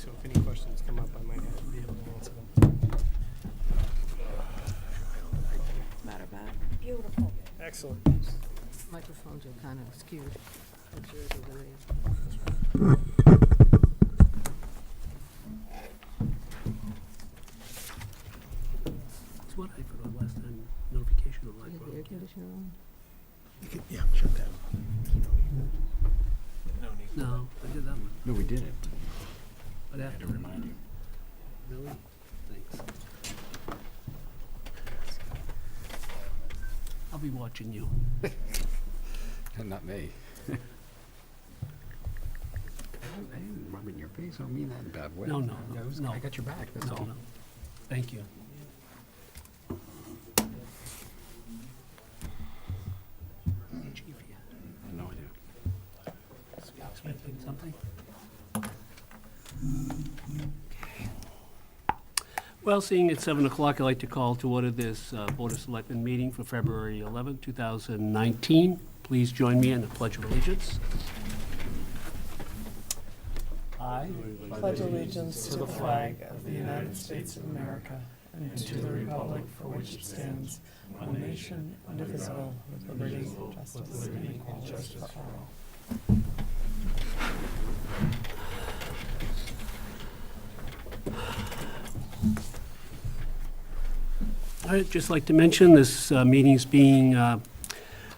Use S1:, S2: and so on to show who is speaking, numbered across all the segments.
S1: so if any questions come up, I might be able to answer them.
S2: Matter back.
S3: Beautiful.
S1: Excellent.
S2: Microphones are kind of skewed. That's yours over there.
S4: That's what I forgot last time, notification of
S2: You
S4: live
S2: have the air conditioner on?
S1: Yeah, shut that.
S4: No, I did that one.
S5: No, we didn't.
S4: But
S5: I had
S4: after,
S5: to remind you.
S4: really? Thanks. I'll be watching you.
S5: Not me. I ain't rubbing your face on me in that bad way.
S4: No, no, no.
S5: I got your back, that's
S4: No,
S5: all.
S4: no. Thank you. Chief, yeah.
S5: I had no idea.
S4: Expecting something? Well, seeing it's 7 o'clock, I'd like to call to order this Board of Selectmen meeting for February 11, 2019. Please join me in the Pledge of Allegiance. I
S3: Pledge allegiance to the flag of the United States of America and to the republic for which it stands, one nation, indivisible, with liberty, justice, and equality for all.
S4: I'd just like to mention this meeting is being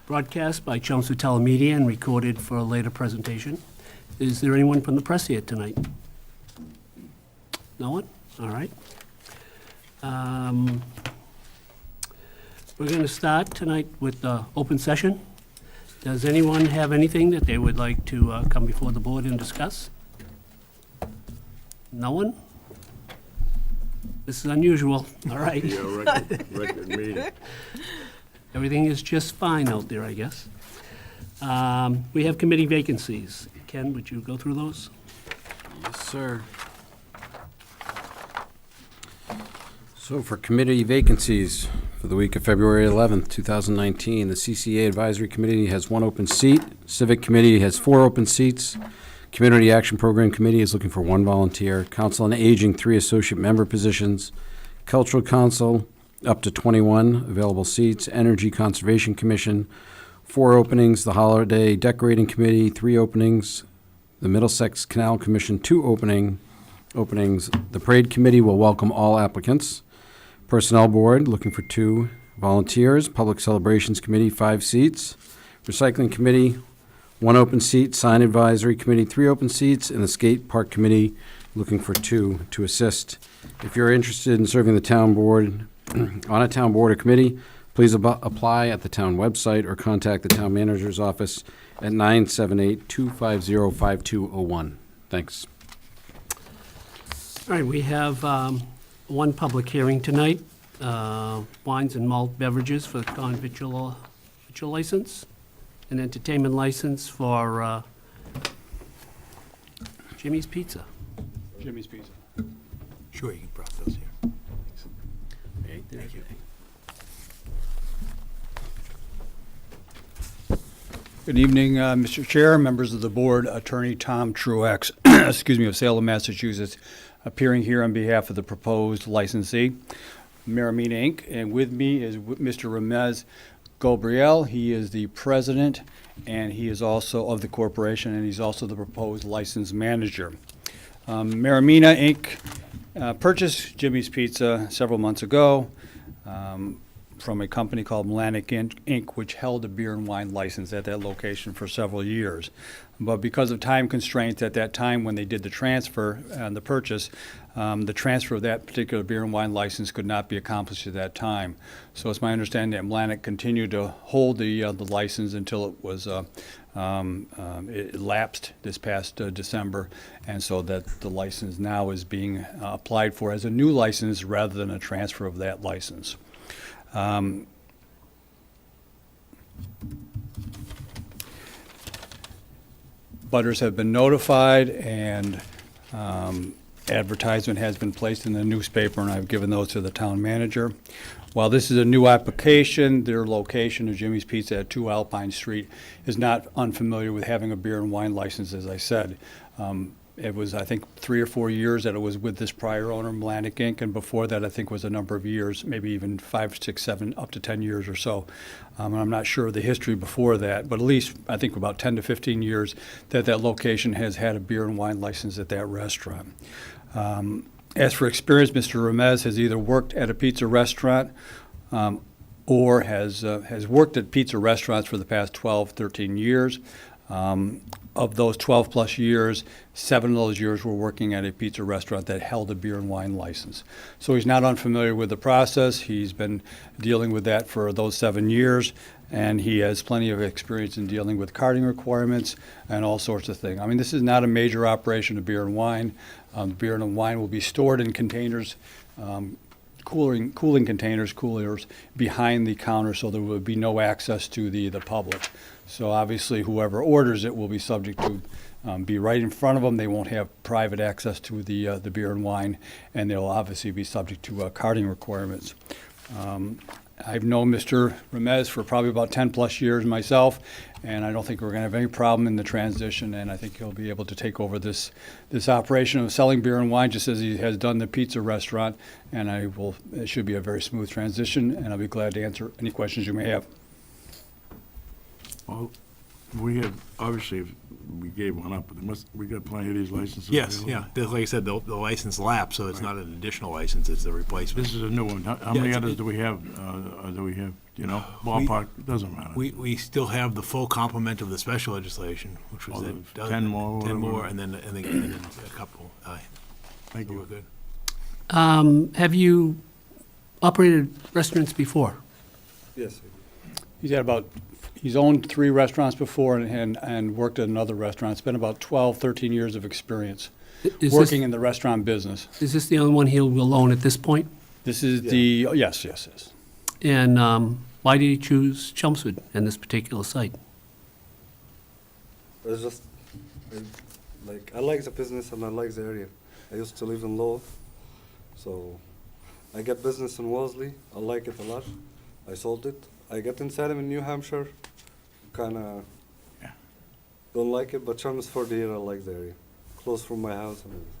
S4: broadcast by Chelmsford Telemedia and recorded for a later presentation. Is there anyone from the press here tonight? No one? All right. We're going to start tonight with the open session. Does anyone have anything that they would like to come before the board and discuss? No one? This is unusual. All right.
S6: Yeah, record meeting.
S4: Everything is just fine out there, I guess. We have committee vacancies. Ken, would you go through those?
S5: Yes, sir. So for committee vacancies for the week of February 11th, 2019, the CCA Advisory Committee has 1 open seat. Civic Committee has 4 open seats. Community Action Program Committee is looking for 1 volunteer. Council on Aging, 3 associate member positions. Cultural Council, up to 21 available seats. Energy Conservation Commission, 4 openings. The Holiday Decorating Committee, 3 openings. The Middlesex Canal Commission, 2 openings. The Parade Committee will welcome all applicants. Personnel Board, looking for 2 volunteers. Public Celebrations Committee, 5 seats. Recycling Committee, 1 open seat. Sign Advisory Committee, 3 open seats. And the Skate Park Committee, looking for 2 to assist. If you're interested in serving the town board, on a town board or committee, please apply at the town website or contact the town manager's office at 978-250-5201. Thanks.
S4: All right, we have 1 public hearing tonight, wines and malt beverages for the con victual license, an entertainment license for Jimmy's Pizza.
S6: Jimmy's Pizza.
S1: Sure, you can brought those here.
S4: Thank you.
S6: Good evening, Mr. Chair, members of the board, Attorney Tom Truex, of Salem, Massachusetts, appearing here on behalf of the proposed licensee, Marimena Inc., and with me is Mr. Ramez Gabriel. He is the president, and he is also of the corporation, and he's also the proposed license manager. Marimena Inc. Purchased Jimmy's Pizza several months ago from a company called Atlantic Inc., which held a beer and wine license at that location for several years. But because of time constraints at that time when they did the transfer and the purchase, the transfer of that particular beer and wine license could not be accomplished at that time. So it's my understanding that Atlantic continued to hold the license until it was it lapsed this past December, and so that the license now is being applied for as a new license rather than a transfer of that license. Butters have been notified, and advertisement has been placed in the newspaper, and I've given those to the town manager. While this is a new application, their location of Jimmy's Pizza at 2 Alpine Street is not unfamiliar with having a beer and wine license, as I said. It was, I think, 3 or 4 years that it was with this prior owner, Atlantic Inc., and before that, I think, was a number of years, maybe even 5, 6, 7, up to 10 years or so. And I'm not sure of the history before that, but at least, I think, about 10 to 15 years that that location has had a beer and wine license at that restaurant. As for experience, Mr. Remez has either worked at a pizza restaurant or has worked at pizza restaurants for the past 12, 13 years. Of those 12-plus years, 7 of those years were working at a pizza restaurant that held a beer and wine license. So he's not unfamiliar with the process. He's been dealing with that for those 7 years, and he has plenty of experience in dealing with carting requirements and all sorts of things. I mean, this is not a major operation of beer and wine. Beer and wine will be stored in containers, cooling containers, coolers, behind the counter, so there will be no access to the public. So obviously, whoever orders it will be subject to be right in front of them. They won't have private access to the beer and wine, and they'll obviously be subject to carting requirements. I've known Mr. Remez for probably about 10-plus years myself, and I don't think we're going to have any problem in the transition, and I think he'll be able to take over this operation of selling beer and wine just as he has done the pizza restaurant, and it should be a very smooth transition, and I'll be glad to answer any questions you may have.
S7: Well, we have, obviously, we gave one up, but we got plenty of these licenses.
S1: Yes,
S7: available.
S1: yeah. Like I said, the license lapsed, so it's not an additional license, it's a replacement.
S7: This is a new one. How
S1: Yeah,
S7: many
S1: it's-
S7: others do we have? You know, ballpark, doesn't matter.
S1: We still have the full complement of the special legislation, which was
S7: Oh,
S1: at
S7: the 10 more,
S1: 10 more,
S7: whatever.
S1: and then a couple.
S7: Thank
S1: So we're
S7: you.
S1: good.
S4: Have you operated restaurants before?
S8: Yes.
S6: He's owned 3 restaurants before and worked at another restaurant. It's been about 12, 13 years of experience working in the restaurant business.
S4: Is this the only one he will own at this point?
S6: This is yes.
S4: And why did he choose Chelmsford and this particular site?
S8: It's just, I like the business and I like the area. I used to live in Lowell, so I get business in Wellesley. I like it a lot. I sold it. I get in Salem in New Hampshire. Kind of don't like it, but Chelmsford here, I like the area. Close from my house and everything.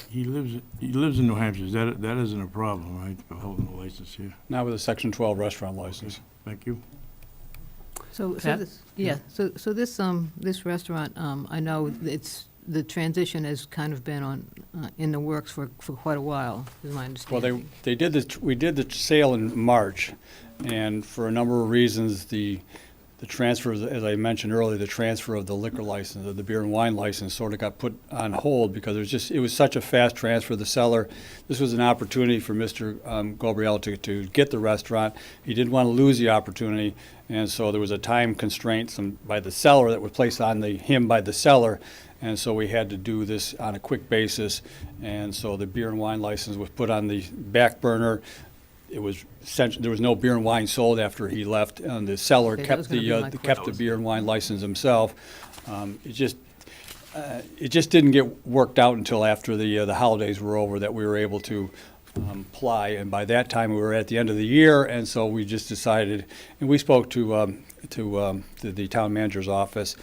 S7: He lives in New Hampshire. That isn't a problem, right, for holding a license here?
S6: Not with a Section 12 restaurant license.
S7: Thank you.
S2: So
S4: Pat?
S2: this restaurant, I know the transition has kind of been in the works for quite a while, is my
S6: Well,
S2: understanding.
S6: we did the sale in March, and for a number of reasons, the transfer, as I mentioned earlier, the transfer of the liquor license, of the beer and wine license, sort of got put on hold because it was such a fast transfer. The seller, this was an opportunity for Mr. Gabriel to get the restaurant. He didn't want to lose the opportunity, and so there was a time constraint by the seller that was placed on him by the seller. And so we had to do this on a quick basis, and so the beer and wine license was put on the back burner. There was no beer and wine sold after he left, and the seller
S2: Okay, that
S6: kept
S2: was gonna be my
S6: kept the beer and wine license himself. It just didn't get worked out until after the holidays were over that we were able to apply, and by that time we were at the end of the year, and so we just decided, and we spoke to the town manager's office.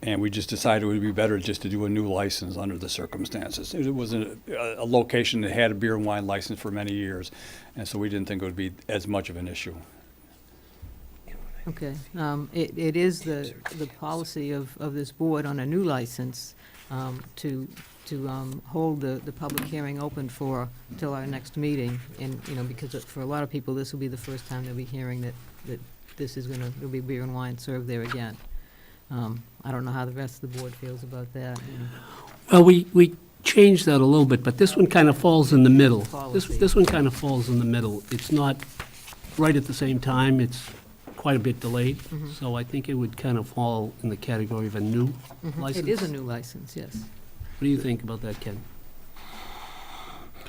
S6: And we just decided it would be better just to do a new license under the circumstances. It was a location that had a beer and wine license for many years, and so we didn't think it would be as much of an issue.
S2: Okay. It is the policy of this board on a new license to hold the public hearing open till our next meeting. And, because for a lot of people, this will be the first time they'll be hearing that there'll be beer and wine served there again. I don't know how the rest of the board feels about that.
S4: Well, we changed that a little bit, but this one kind of falls in the middle.
S2: Policy.
S4: This one kind of falls in the middle. It's not right at the same time. It's quite a bit delayed. So I think it would kind of fall in the category of a new license.
S2: It is a new license, yes.
S4: What do you think about that, Ken?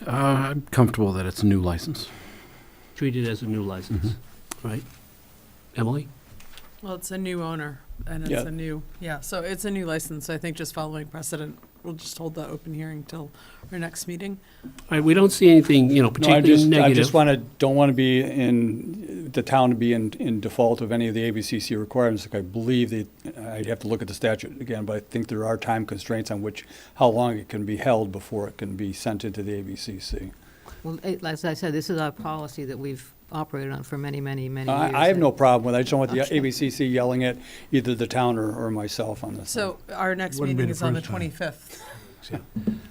S5: I'm comfortable that it's a new license.
S4: Treat it as a new license, right? Emily?
S3: Well, it's a new owner, and
S6: Yeah.
S3: so it's a new license. I think just following precedent, we'll just hold the open hearing till our next meeting.
S4: All right, we don't see anything,
S6: No,
S4: particularly
S6: I
S4: negative.
S6: just don't want to be in the town to be in default of any of the ABCC requirements. Like I believe I'd have to look at the statute again, but I think there are time constraints on how long it can be held before it can be sent into the ABCC.
S2: Well, as I said, this is our policy that we've operated on for many, many, many years.
S6: I have no
S2: and-
S6: problem with it. I just don't want the
S2: Okay.
S6: ABCC yelling at either the town or myself on this.
S3: So our next
S7: Wouldn't be
S3: meeting
S7: the
S3: is on the
S7: first time.
S3: 25th.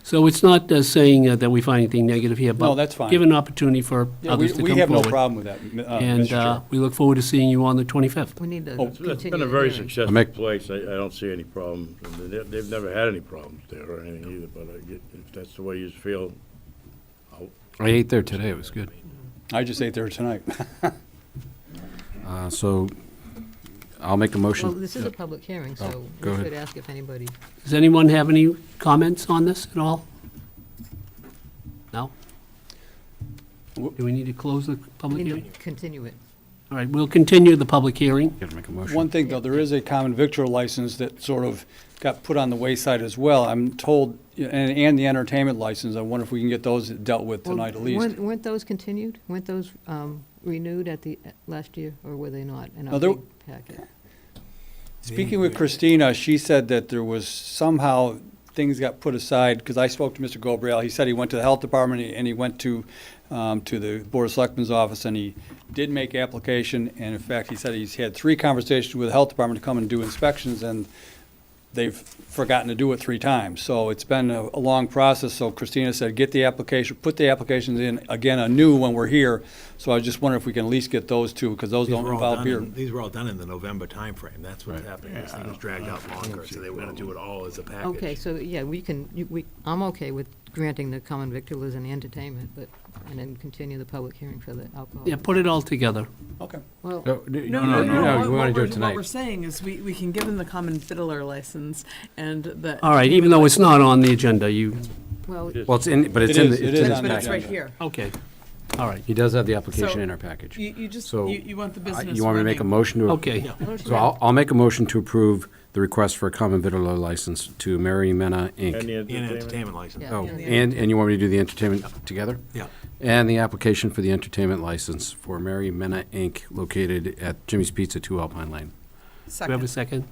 S4: So it's not saying that we find anything negative here, but
S6: No, that's fine.
S4: give an opportunity for
S6: Yeah,
S4: others to come
S6: we have no
S4: forward.
S6: problem with that,
S4: And
S6: Mr. Chair.
S4: we look forward to seeing you on the 25th.
S2: We need to
S6: Oh,
S2: continue.
S7: It's been a
S2: the
S7: very
S2: hearing.
S7: successful
S5: make-
S7: place. I don't see any problems. And they've never had any problems there or anything either, but if that's the way you feel,
S5: I ate there today, it was good.
S6: I just ate there tonight.
S5: So I'll make a
S2: Well,
S5: motion.
S2: this is a public hearing, so
S5: go
S2: we
S5: ahead.
S2: should ask if anybody,
S4: Does anyone have any comments on this at all? No? Do we need to close the
S2: we
S4: public
S2: need
S4: hearing?
S2: to continue it.
S4: All right, we'll continue the public hearing.
S5: Gotta make a motion.
S6: One thing, though, there is a common victual license that sort of got put on the wayside as well. I'm told, and the entertainment license, I wonder if we can get those dealt with
S2: Well,
S6: tonight at least.
S2: Weren't those continued? Weren't those renewed at the, last year, or were they not in
S6: No,
S2: our
S6: there-
S2: big packet?
S6: Speaking with Christina, she said that there was somehow things got put aside, because I spoke to Mr. Gobriel. He said he went to the health department and he went to the Board of Selectmen's office and he did make application. And in fact, he said he's had 3 conversations with the health department to come and do inspections and they've forgotten to do it 3 times. So it's been a long process. So Christina said, get the application, put the applications in again anew when we're here. So I just wonder if we can at least get those 2, because those
S1: These
S6: don't
S1: were all
S6: involve
S1: done
S6: beer.
S1: These were all done in the November timeframe. That's what's happening. This thing was dragged out longer, so they were gonna do it all as a package.
S2: Okay, so, yeah, I'm okay with granting the common victuals and the entertainment, and then continue the public hearing for the alcohol.
S4: Yeah, put it all together.
S6: Okay.
S2: Well,
S5: No,
S3: No,
S5: we want to do it
S3: What
S5: tonight.
S3: we're saying is we can give them the common fiddler license and the.
S4: All right, even though it's not on the agenda, you,
S2: well,
S5: Well, it's in, but it's
S6: It
S5: in,
S6: is-
S5: the-
S6: it
S5: it's
S6: is
S5: in
S6: on
S5: his
S3: But
S6: the
S3: it's right
S5: package.
S3: here.
S4: okay, all right,
S5: He does have the application
S3: So,
S5: in our package.
S3: You just,
S5: So,
S3: you want the business
S5: You want me to make a
S3: running.
S5: motion to?
S4: okay.
S5: So I'll make a motion to approve the request for a common vittler license to Marimena
S7: and
S5: Inc.
S7: the
S1: And
S7: entertainment.
S1: entertainment license.
S2: Yeah.
S5: Oh,
S3: and the
S5: and you want me to do the entertainment together?
S1: Yeah.
S5: And the application for the entertainment license for Marimena Inc. located at Jimmy's Pizza, 2 Alpine Lane.
S4: Do we have a second?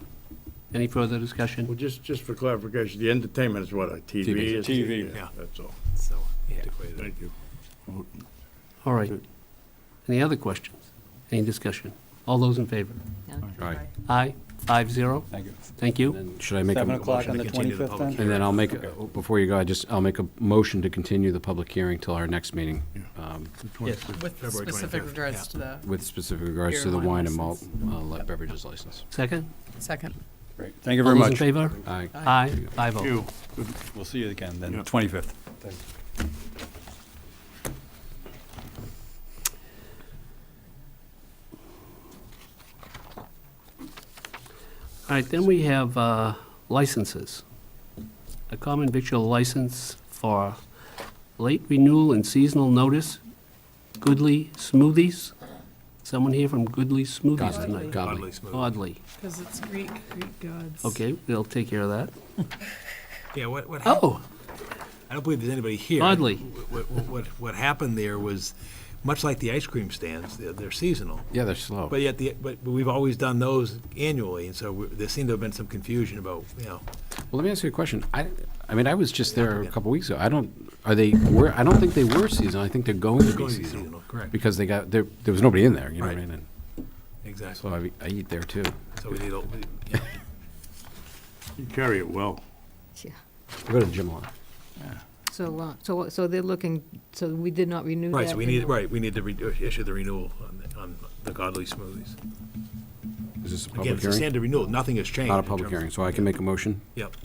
S4: Any further discussion?
S7: Well, just for clarification, the entertainment is what, a TV?
S5: TV.
S7: is?
S6: TV.
S1: Yeah.
S7: That's all.
S1: So antiquated.
S7: Thank you.
S4: All right. Any other questions? Any discussion? All those in favor?
S2: yeah.
S5: All right.
S4: Aye, 5-0.
S6: Thank you.
S4: Thank you.
S5: Then should I make
S6: 7
S5: a,
S6: o'clock on the
S1: to continue the
S6: 25th
S1: public
S6: then?
S5: and then I'll make, before you go, I'll make a motion to continue the public hearing till our next meeting,
S1: Yes,
S3: With
S1: February
S3: specific
S1: 25th,
S3: regards
S1: yeah.
S3: to the
S5: with specific regards
S3: Beer
S5: to the
S3: and wine
S5: wine and malt
S3: license.
S5: beverages license.
S4: Second?
S3: second.
S6: Great. Thank you
S4: All
S6: very
S4: those in
S6: much.
S4: favor?
S5: Aye.
S4: Aye, 5-0.
S7: You.
S6: We'll see you again then,
S7: Yeah.
S6: 25th.
S4: All right, then we have licenses. A common victual license for late renewal and seasonal notice, Goodly Smoothies. Someone here from Goodly Smoothies
S5: Godly.
S4: tonight?
S5: Godly.
S1: Oddly smooth.
S4: Oddly.
S3: Because it's Greek gods.
S4: Okay, we'll take care of that.
S1: Yeah, what happened?
S4: Oh,
S1: I don't believe there's anybody here.
S4: Oddly.
S1: What happened there was, much like the ice cream stands, they're seasonal.
S5: Yeah, they're slow.
S1: But yet, but we've always done those annually, and so there seemed to have been some confusion about,
S5: Well, let me ask you a question. I mean, I was just there a couple weeks ago. I don't think they were seasonal. I think they're going to be
S1: going to be
S5: seasonal.
S1: seasonal, correct?
S5: Because there was nobody in there, you know what I
S1: Right.
S5: mean? And
S1: Exactly.
S5: so I eat there too.
S1: So we need,
S7: You carry it well.
S2: Yeah.
S5: I go to the gym a lot.
S2: So they're looking, so we did not renew that?
S1: right, so we need to issue the renewal on the Godly Smoothies.
S5: Is this a
S1: Again,
S5: public
S1: it's a
S5: hearing?
S1: standard renewal, nothing has changed.
S5: Not a
S1: in
S5: public
S1: terms of-
S5: hearing, so I can make a motion
S1: Yep.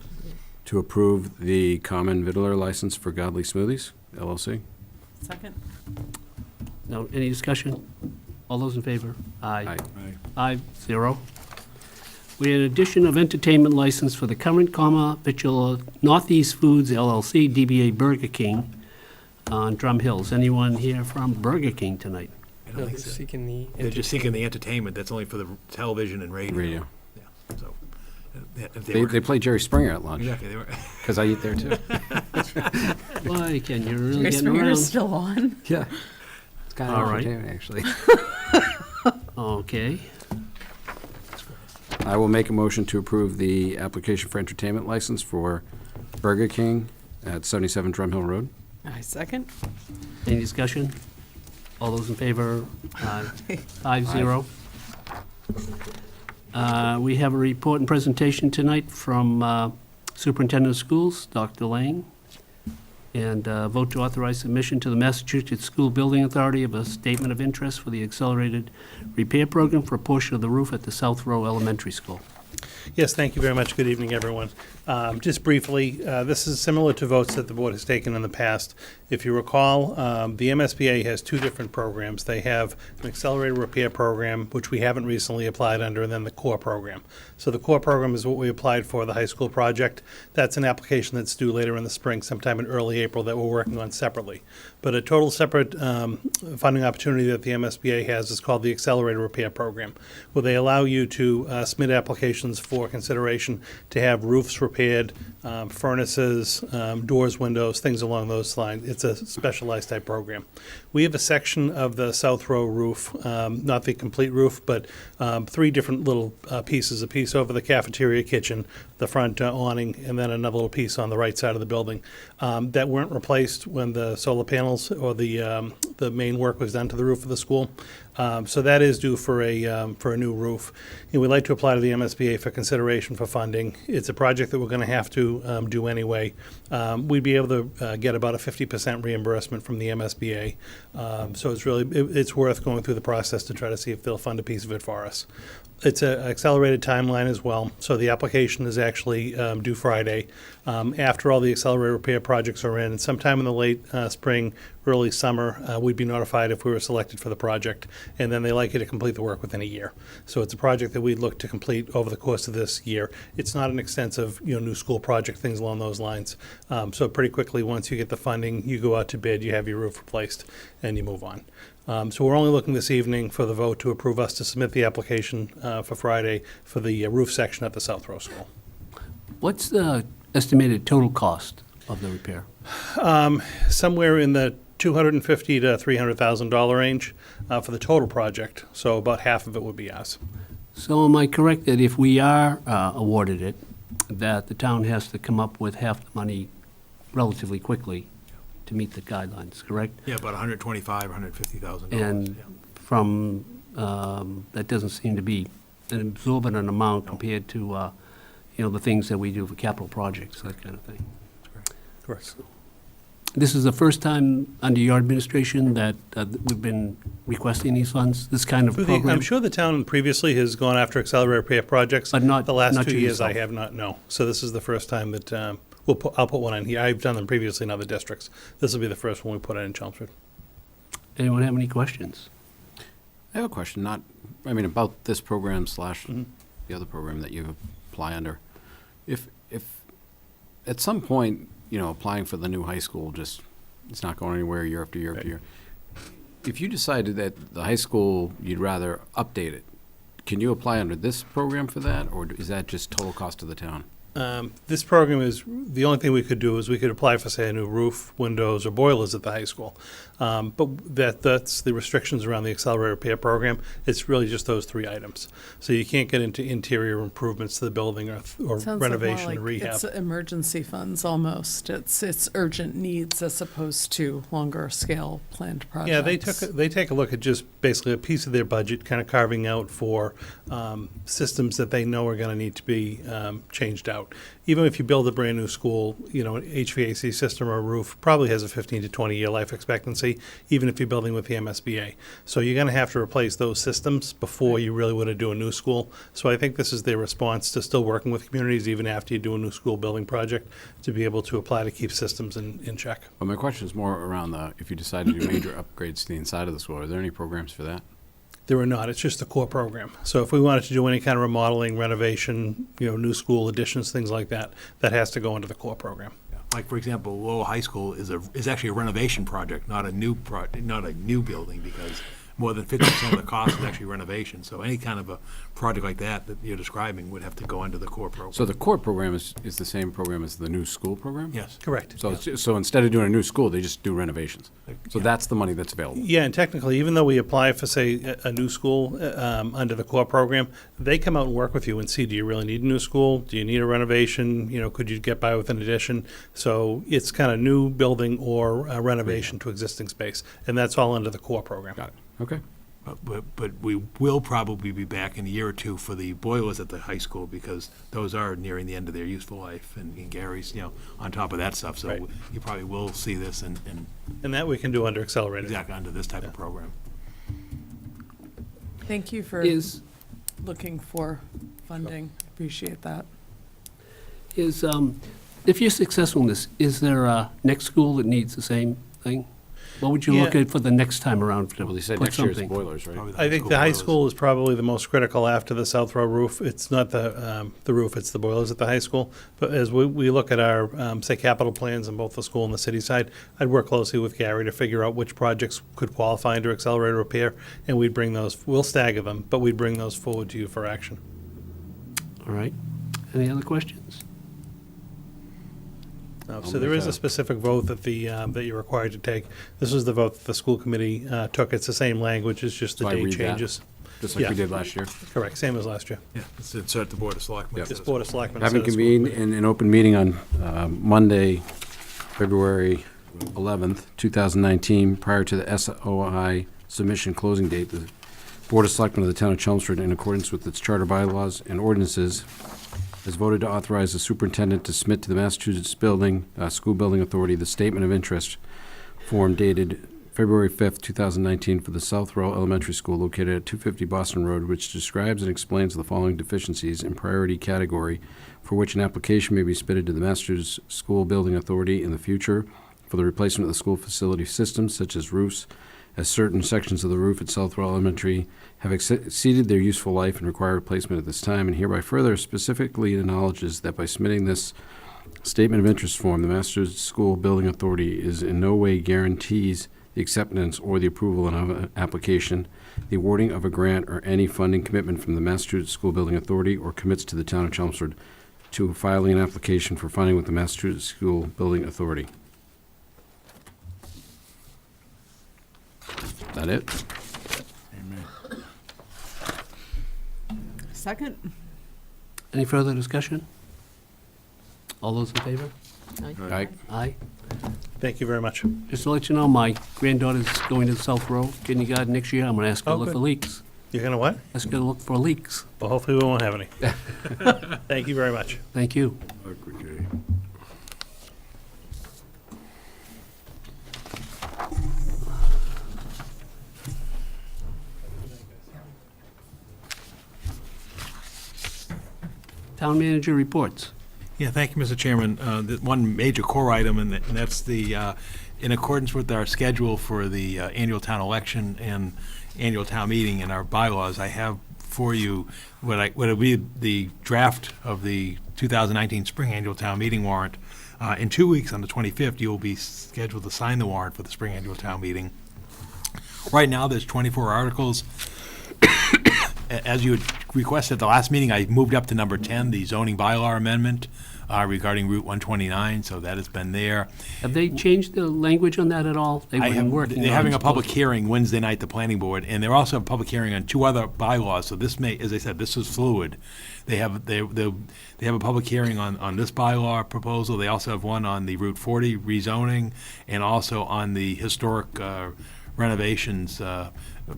S5: to approve the common vittler license for Godly Smoothies, LLC.
S3: Second.
S4: No, any discussion? All those in favor? Aye.
S5: Aye.
S4: 5-0. We had an addition of entertainment license for the current victualler Northeast Foods LLC, DBA Burger King on Drum Hills. Anyone here from Burger King tonight?
S1: I don't think so.
S9: Seeking the.
S1: They're just seeking the entertainment, that's only for the television and radio.
S5: Radio.
S1: Yeah, so. If
S5: They
S1: were-
S5: play Jerry Springer at lunch,
S1: Exactly, they were.
S5: because I eat there too.
S4: Why, Ken, you're really
S3: Jerry
S4: getting
S3: Springer
S4: around.
S3: is still on.
S5: Yeah. It's kind
S4: All
S5: of
S4: right.
S5: entertaining, actually.
S4: Okay.
S5: I will make a motion to approve the application for entertainment license for Burger King at 77 Drum Hill Road.
S3: I second.
S4: Any discussion? All those in favor? 5-0. We have a report and presentation tonight from Superintendent of Schools, Dr. Lang, and vote to authorize submission to the Massachusetts School Building Authority of a statement of interest for the accelerated repair program for a portion of the roof at the South Row Elementary School.
S9: Yes, thank you very much. Good evening, everyone. Just briefly, this is similar to votes that the board has taken in the past. If you recall, the MSBA has two different programs. They have an accelerated repair program, which we haven't recently applied under, and then the core program. So the core program is what we applied for the high school project. That's an application that's due later in the spring, sometime in early April, that we're working on separately. But a total separate funding opportunity that the MSBA has is called the accelerated repair program, where they allow you to submit applications for consideration to have roofs repaired, furnaces, doors, windows, things along those lines. It's a specialized type program. We have a section of the South Row roof, not the complete roof, but three different little pieces, a piece over the cafeteria kitchen, the front awning, and then another little piece on the right side of the building that weren't replaced when the solar panels or the main work was done to the roof of the school. So that is due for a new roof. And we'd like to apply to the MSBA for consideration for funding. It's a project that we're going to have to do anyway. We'd be able to get about a 50% reimbursement from the MSBA. So it's worth going through the process to try to see if they'll fund a piece of it for us. It's an accelerated timeline as well, so the application is actually due Friday. After all the accelerated repair projects are in, and sometime in the late spring, early summer, we'd be notified if we were selected for the project, and then they like you to complete the work within a year. So it's a project that we'd look to complete over the course of this year. It's not an extensive, new school project, things along those lines. So pretty quickly, once you get the funding, you go out to bid, you have your roof replaced, and you move on. So we're only looking this evening for the vote to approve us to submit the application for Friday for the roof section at the South Row School.
S4: What's the estimated total cost of the repair?
S9: Somewhere in the $250,000 to $300,000 range for the total project, so about half of it would be us.
S4: So am I correct that if we are awarded it, that the town has to come up with half the money relatively quickly to meet the guidelines, correct?
S1: Yeah, about $125,000, $150,000.
S4: And from, that doesn't seem to be an absorbent amount compared to, the things that we do for capital projects, that kind of thing.
S9: Correct.
S4: This is the first time under your administration that we've been requesting these funds, this kind of program?
S9: I'm sure the town previously has gone after accelerated repair projects.
S4: But not-
S9: the last
S4: not
S9: 2
S4: you
S9: years I
S4: yourself.
S9: have not, no. So this is the first time that I'll put one in here. I've done them previously in other districts. This will be the first one we put in Chelmsford.
S4: Anyone have any questions?
S5: I have a question, about this program / the other program that you apply under. If at some point, applying for the new high school it's not going anywhere year after year after year. If you decided that the high school, you'd rather update it, can you apply under this program for that, or is that just total cost to the town?
S9: This program is, the only thing we could do is we could apply for, say, a new roof, windows, or boilers at the high school. But that's the restrictions around the accelerated repair program. It's really just those three items. So you can't get into interior improvements to the building or
S3: Sounds
S9: renovation
S3: like
S9: or
S3: more like
S9: rehab.
S3: it's emergency funds almost. It's urgent needs as opposed to longer scale planned projects.
S9: Yeah, they take a look at just basically a piece of their budget, kind of carving out for systems that they know are going to need to be changed out. Even if you build a brand new school, an HVAC system or a roof probably has a 15 to 20 year life expectancy, even if you're building with the MSBA. So you're going to have to replace those systems before you really want to do a new school. So I think this is their response to still working with communities even after you do a new school building project, to be able to apply to keep systems in check.
S5: Well, my question is more around if you decide to do major upgrades to the inside of the school, are there any programs for that?
S9: There are not. It's just the core program. So if we wanted to do any kind of remodeling, renovation, new school additions, things like that, that has to go into the core program.
S1: Like, for example, Lowell High School is actually a renovation project, not a new building, because more than 50% of the cost is actually renovation. So any kind of a project like that that you're describing would have to go under the core program.
S5: So the core program is the same program as the new school program?
S1: Yes.
S9: Correct.
S5: So, so instead of doing a new school, they just do renovations? So
S1: Yeah.
S5: that's the money that's available?
S9: Yeah, and technically, even though we apply for, say, a new school under the core program, they come out and work with you and see, do you really need a new school? Do you need a renovation? You know, could you get by with an addition? So it's kind of new building or a renovation to existing space, and that's all under the core program.
S5: Got it. Okay.
S1: But we will probably be back in a year or two for the boilers at the high school, because those are nearing the end of their useful life, and Gary's, on top of that stuff, so
S9: Right.
S1: you probably will see this and
S9: And that we can do under accelerated.
S1: exactly under this type of program.
S3: Thank you for
S4: Is,
S3: looking for funding. Appreciate that.
S4: if you're successful in this, is there a next school that needs the same thing? What would you look
S9: Yeah.
S4: at for the next time around to
S5: Well, they said
S4: put
S5: next year's
S4: something?
S5: boilers, right?
S1: Probably
S9: I think the high
S1: boilers.
S9: school is probably the most critical after the South Row roof. It's not the roof, it's the boilers at the high school. But as we look at our, say, capital plans on both the school and the city side, I'd work closely with Gary to figure out which projects could qualify under accelerated repair, and we'd bring those, we'll stagger them, but we'd bring those forward to you for action.
S4: All right. Any other questions?
S9: So there is a specific vote that that you're required to take. This is the vote that the school committee took. It's the same language, it's just the
S5: So I
S9: date
S5: read that?
S9: changes.
S5: Just like
S9: Yeah.
S5: we did last year?
S9: Correct, same as last year.
S1: Yeah, it's insert the Board of Selectmen.
S5: Yep.
S9: This Board of Selectmen.
S5: Having
S9: instead of school
S5: convened
S9: committee.
S5: in an open meeting on Monday, February 11th, 2019, prior to the SOI submission closing date, the Board of Selectmen of the Town of Chelmsford, in accordance with its charter bylaws and ordinances, has voted to authorize the superintendent to submit to the Massachusetts School Building Authority the statement of interest form dated February 5th, 2019, for the South Row Elementary School located at 250 Boston Road, which describes and explains the following deficiencies in priority category for which an application may be submitted to the Massachusetts School Building Authority in the future for the replacement of the school facility systems, such as roofs, as certain sections of the roof at South Row Elementary have exceeded their useful life and require replacement at this time, and hereby further specifically acknowledges that by submitting this statement of interest form, the Massachusetts School Building Authority is in no way guarantees the acceptance or the approval of an application, the awarding of a grant, or any funding commitment from the Massachusetts School Building Authority, or commits to the Town of Chelmsford to filing an application for funding with the Massachusetts School Building Authority. Is that it?
S3: Second?
S4: Any further discussion? All those in favor?
S5: Aye.
S4: Aye.
S9: Thank you very much.
S4: Just to let you know, my granddaughter's going to the South Row kindergarten next year. I'm gonna ask her to
S9: Oh,
S4: look
S9: good.
S4: for leaks.
S9: You're gonna what?
S4: Ask her to look for leaks.
S9: Well, hopefully we won't have any. Thank you very much.
S4: Thank you.
S7: Okay.
S4: Town manager reports.
S1: Yeah, thank you, Mr. Chairman. The one major core item, and that's in accordance with our schedule for the annual town election and annual town meeting and our bylaws, I have for you what will be the draft of the 2019 spring annual town meeting warrant. In 2 weeks, on the 25th, you will be scheduled to sign the warrant for the spring annual town meeting. Right now, there's 24 articles. As you had requested at the last meeting, I moved up to number 10, the zoning bylaw amendment regarding Route 129, so that has been there.
S4: Have they changed the language on that at all? They've been working
S1: They're
S4: on
S1: having
S4: it
S1: a public
S4: supposedly.
S1: hearing Wednesday night, the planning board, and they're also have a public hearing on 2 other bylaws, so this may, as I said, this is fluid. They have a public hearing on this bylaw proposal. They also have one on the Route 40 rezoning, and also on the historic renovations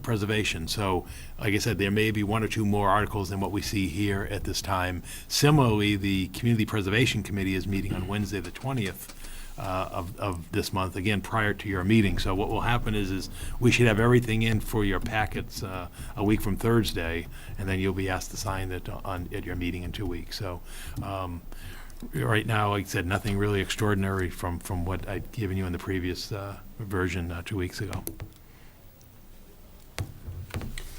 S1: preservation. So, like I said, there may be 1 or 2 more articles than what we see here at this time. Similarly, the Community Preservation Committee is meeting on Wednesday, the 20th of this month, again, prior to your meeting. So what will happen is we should have everything in for your packets a week from Thursday, and then you'll be asked to sign it at your meeting in 2 weeks. So, right now, like I said, nothing really extraordinary from what I'd given you in the previous version 2 weeks ago.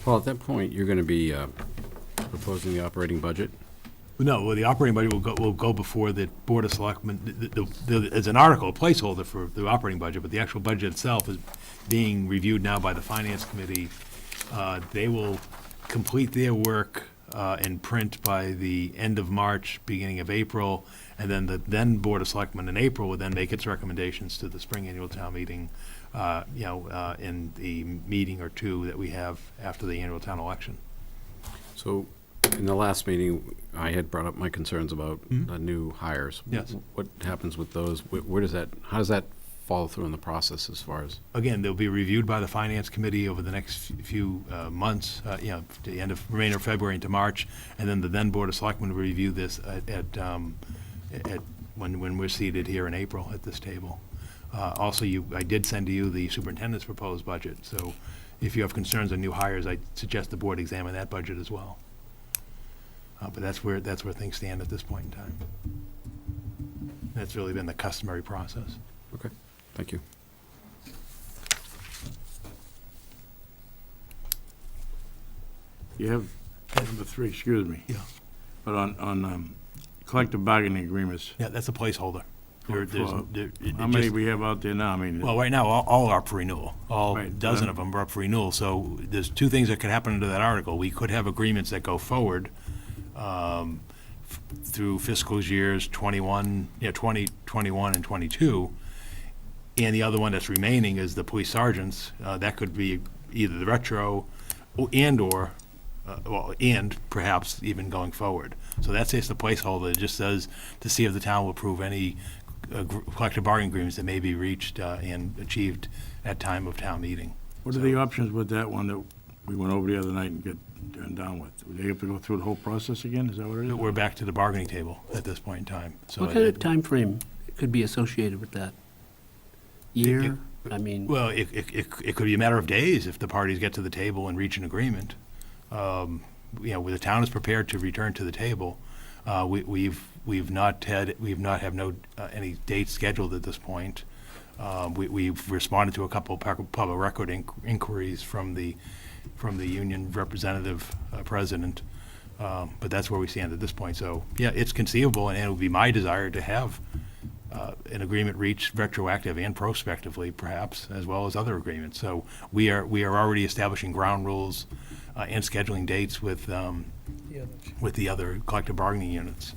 S5: Paul, at that point, you're going to be proposing the operating budget?
S1: No, well, the operating budget will go before the Board of Selectmen. As an article, a placeholder for the operating budget, but the actual budget itself is being reviewed now by the Finance Committee They will complete their work in print by the end of March, beginning of April, and then the Board of Selectmen in April would then make its recommendations to the spring annual town meeting, in the meeting or two that we have after the annual town election.
S5: So, in the last meeting, I had brought up my concerns about the new hires.
S1: Yes.
S5: What happens with those? Where does that, how does that follow through in the process as far as?
S1: Again, they'll be reviewed by the Finance Committee over the next few months, the end of, remainder of February into March, and then the then Board of Selectmen will review this when we're seated here in April at this table. Also, I did send to you the superintendent's proposed budget, so if you have concerns on new hires, I suggest the board examine that budget as well. But that's where things stand at this point in time. That's really been the customary process.
S5: Okay, thank you.
S7: You have number 3, excuse me.
S1: Yeah.
S7: But on collective bargaining agreements,
S1: Yeah, that's a placeholder.
S7: how many we have out there now? I mean,
S1: Well, right now, all are up for renewal. All
S7: Right,
S1: dozen of them are up for renewal. So there's two things that could happen under that article. We could have agreements that go forward through fiscal years 20, 21, and 22. And the other one that's remaining is the police sergeants. That could be either the retro and perhaps even going forward. So that's just a placeholder. It just says to see if the town will approve any collective bargaining agreements that may be reached and achieved at time of town meeting.
S7: what are the options with that one that we went over the other night and get turned down with? Do they have to go through the whole process again? Is that what it is?
S1: We're back to the bargaining table at this point in time. So
S4: What kind of time frame could be associated with that? Year? I mean,
S1: Well, it could be a matter of days if the parties get to the table and reach an agreement. Where the town is prepared to return to the table. We've not have any dates scheduled at this point. We've responded to a couple of public record inquiries from the union representative president, but that's where we stand at this point. So, yeah, it's conceivable, and it would be my desire to have an agreement reached retroactive and prospectively, perhaps, as well as other agreements. So we are already establishing ground rules and scheduling dates with the other collective bargaining units.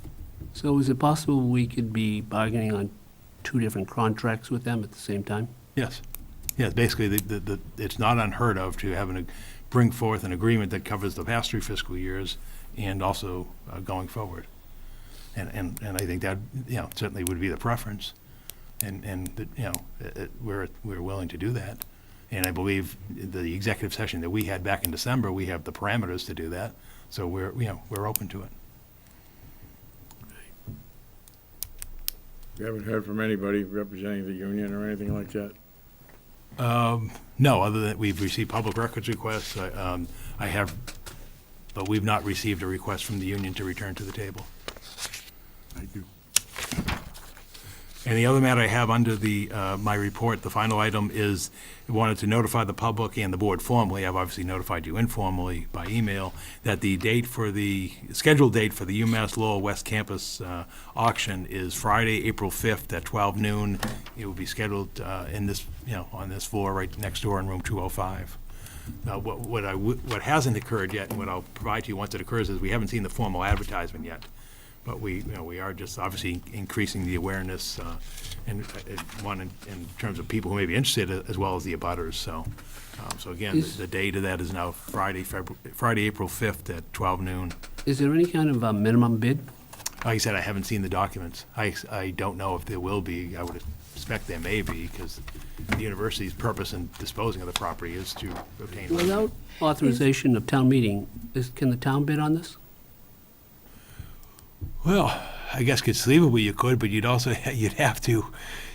S4: so is it possible we could be bargaining on 2 different contracts with them at the same time?
S1: Yes. Yes, basically, it's not unheard of to have bring forth an agreement that covers the past 3 fiscal years and also going forward. And I think that, certainly would be the preference. We're willing to do that. And I believe the executive session that we had back in December, we have the parameters to do that. So we're open to it.
S7: You haven't heard from anybody representing the union or anything like that?
S1: No, other than we've received public records requests. But we've not received a request from the union to return to the table.
S7: Thank you.
S1: And the other matter I have under my report, the final item is, I wanted to notify the public and the board formally, I've obviously notified you informally by email, that the scheduled date for the UMass Lowell West Campus auction is Friday, April 5th at 12 noon. It will be scheduled on this floor right next door in room 205. Now, what hasn't occurred yet, and what I'll provide to you once it occurs, is we haven't seen the formal advertisement yet. But we are just obviously increasing the awareness in terms of people who may be interested, as well as the abutters. So again, the date of that is now Friday, April 5th at 12 noon.
S4: Is there any kind of a minimum bid?
S1: Like I said, I haven't seen the documents. I don't know if there will be. I would expect there may be, because the university's purpose in disposing of the property is to obtain.
S4: Without authorization of town meeting, can the town bid on this?
S1: Well, I guess conceivably you could, but you'd have to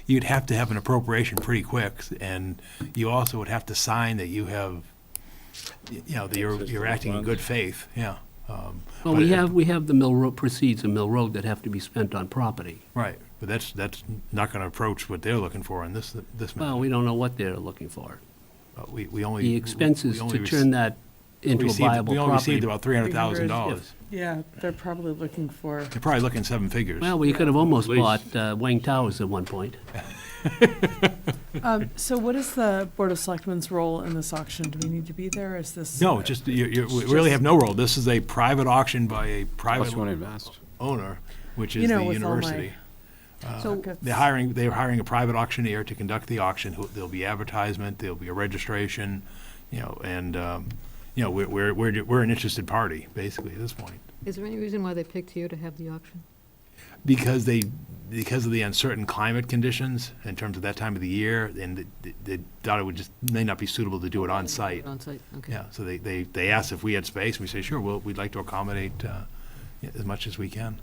S1: have an appropriation pretty quick, and you also would have to sign that you have, that you're acting in good faith. Yeah.
S4: Well, we have the Mill Road proceeds of Mill Road that have to be spent on property.
S1: Right, but that's not going to approach what they're looking for in this matter.
S4: Well, we don't know what they're looking for.
S1: We only
S4: The expenses
S1: we only
S4: to turn that into a viable
S1: We only received
S4: property.
S1: about $300,000.
S3: Yeah, they're probably looking for,
S1: They're probably looking 7 figures.
S4: Well, we could have almost
S7: Please.
S4: bought Wayne Towers at one point.
S3: So what is the Board of Selectmen's role in this auction? Do we need to be there? Is this?
S1: No, just, we really have no role. This is a private auction by a
S5: Plus
S1: private
S5: you want to invest.
S1: owner, which
S3: You
S1: is
S3: know,
S1: the
S3: with all my-
S1: university.
S2: So,
S1: They're hiring a private auctioneer to conduct the auction. There'll be advertisement, there'll be a registration, and, we're an interested party, basically, at this point.
S2: is there any reason why they picked you to have the auction?
S1: Because of the uncertain climate conditions in terms of that time of the year, and they thought it would just, may not be suitable to do it on site.
S2: On site, okay.
S1: Yeah, so they asked if we had space, and we say, sure, we'd like to accommodate as much as we can.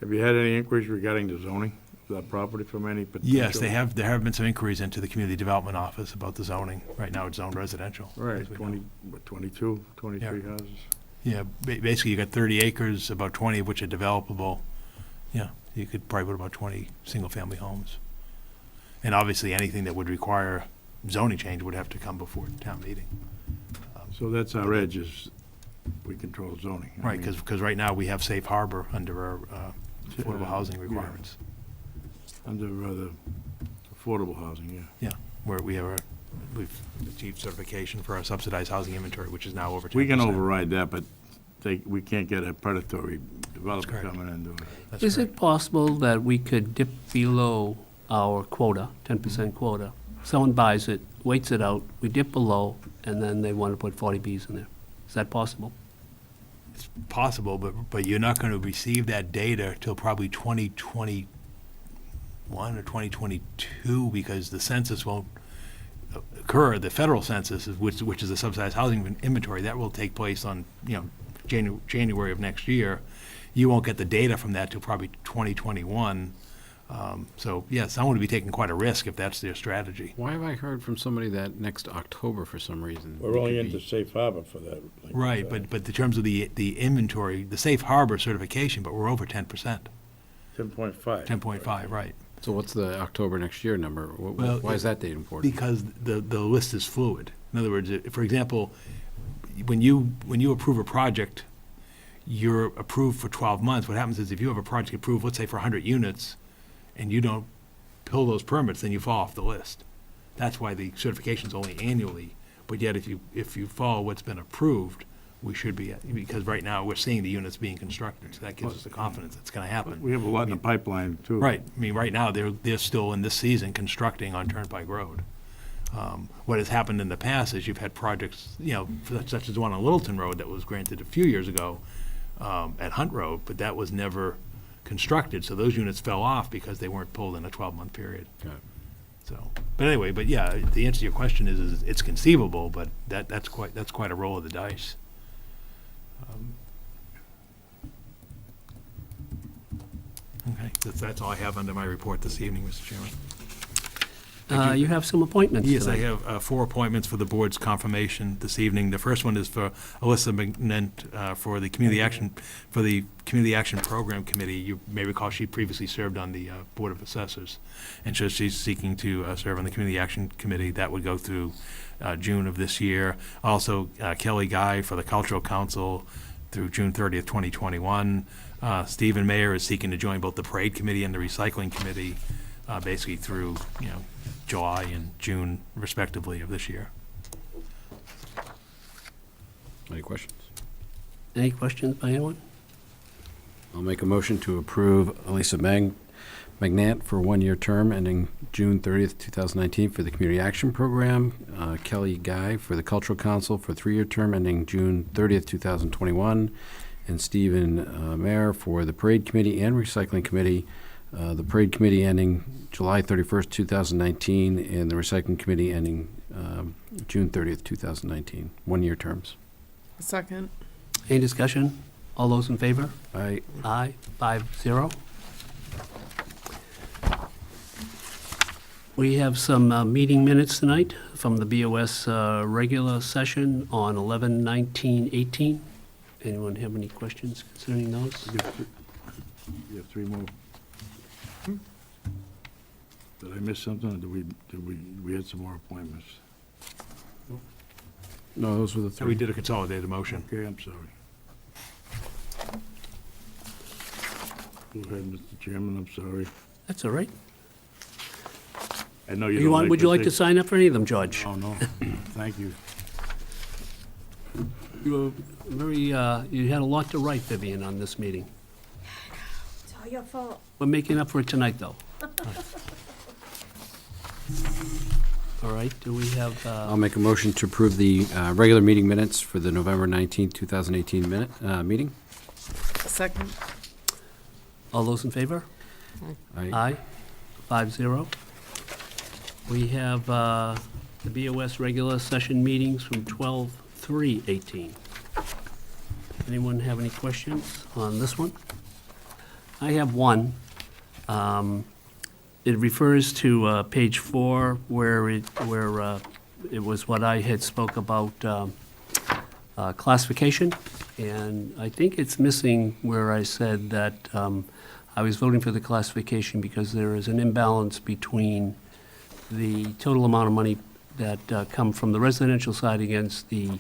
S7: Have you had any inquiries regarding the zoning of that property from any potential?
S1: Yes, there have been some inquiries into the Community Development Office about the zoning. Right now, it's zoned residential.
S7: Right,
S1: as we know.
S7: 22, 23 houses.
S1: Yeah, basically, you got 30 acres, about 20 of which are developable. Yeah, you could probably put about 20 single-family homes. And obviously, anything that would require zoning change would have to come before town meeting.
S7: So that's our edge, is we control zoning. I
S1: Right,
S7: mean,
S1: because right now, we have safe harbor under our affordable housing requirements.
S7: Under the affordable housing, yeah.
S1: Yeah, where we've achieved certification for our subsidized housing inventory, which is now over 10%.
S7: We can override that, but we can't get a predatory developer
S1: correct.
S7: coming in and doing it.
S1: That's
S4: Is
S1: correct.
S4: it possible that we could dip below our quota, 10% quota? Someone buys it, waits it out, we dip below, and then they want to put 40Bs in there. Is that possible?
S1: It's possible, but you're not going to receive that data till probably 2021 or 2022, because the census won't occur. The federal census, which is the subsidized housing inventory, that will take place on, January of next year. You won't get the data from that till probably 2021. So, yes, someone would be taking quite a risk if that's their strategy.
S5: Why have I heard from somebody that next October, for some reason?
S7: We're
S5: we
S7: only
S5: could
S7: into
S5: be-
S7: safe harbor for that. like you
S1: Right,
S7: said.
S1: but in terms of the inventory, the safe harbor certification, but we're over 10%,
S7: 10.5.
S1: 10.5, right.
S5: So what's the October next year number?
S1: Well,
S5: Why is that date important?
S1: Because the list is fluid. In other words, for example, when you approve a project, you're approved for 12 months. What happens is if you have a project approved, let's say for 100 units, and you don't pull those permits, then you fall off the list. That's why the certification's only annually. But yet, if you follow what's been approved, we should be, because right now, we're seeing the units being constructed, so that gives us the confidence it's gonna happen.
S7: We have a lot in the pipeline, too.
S1: Right, I mean, right now, they're still in this season constructing on Turnpike Road. What has happened in the past is you've had projects, such as the one on Littleton Road that was granted a few years ago at Hunt Road, but that was never constructed, so those units fell off because they weren't pulled in a 12-month period.
S5: Got it.
S1: So, but anyway, yeah, the answer to your question is it's conceivable, but that's quite a roll of the dice. Okay, that's all I have under my report this evening, Mr. Chairman.
S4: You have some appointments
S1: Yes, I
S4: tonight.
S1: have 4 appointments for the board's confirmation this evening. The first one is for Alyssa McNent for the Community Action Program Committee. You may recall she previously served on the Board of Assessors, and so she's seeking to serve on the Community Action Committee. That would go through June of this year. Also, Kelly Guy for the Cultural Council through June 30th, 2021. Stephen Mayer is seeking to join both the Parade Committee and the Recycling Committee, basically through, July and June respectively of this year.
S5: Any questions?
S4: Any questions by anyone?
S5: I'll make a motion to approve Elisa Magnant for a 1-year term ending June 30th, 2019 for the Community Action Program, Kelly Guy for the Cultural Council for a 3-year term ending June 30th, 2021, and Stephen Mayer for the Parade Committee and Recycling Committee, the Parade Committee ending July 31st, 2019, and the Recycling Committee ending June 30th, 2019. 1-year terms.
S3: Second.
S4: Any discussion? All those in favor?
S5: Aye.
S4: Aye, 5-0. We have some meeting minutes tonight from the BOS regular session on 11/19/18. Anyone have any questions concerning those?
S7: You have 3 more. Did I miss something, or we had some more appointments?
S5: No, those were the
S1: So we
S5: 3.
S1: did a consolidated motion.
S7: Okay, I'm sorry. Go ahead, Mr. Chairman, I'm sorry.
S4: That's all right.
S7: I know you don't like.
S4: Would you like to
S7: this.
S4: sign up for any of them, George?
S7: Oh, no, thank you.
S4: You were very, you had a lot to write, Vivian, on this meeting.
S10: It's all your fault.
S4: We're making up for it tonight, though. All right, do we have,
S5: I'll make a motion to approve the regular meeting minutes for the November 19th, 2018 meeting.
S3: Second.
S4: all those in favor?
S5: Aye.
S4: Aye, 5-0. We have the BOS regular session meetings from 12/3/18. Anyone have any questions on this one? I have one. It refers to page 4, where it was what I had spoke about classification, and I think it's missing where I said that I was voting for the classification because there is an imbalance between the total amount of money that come from the residential side against the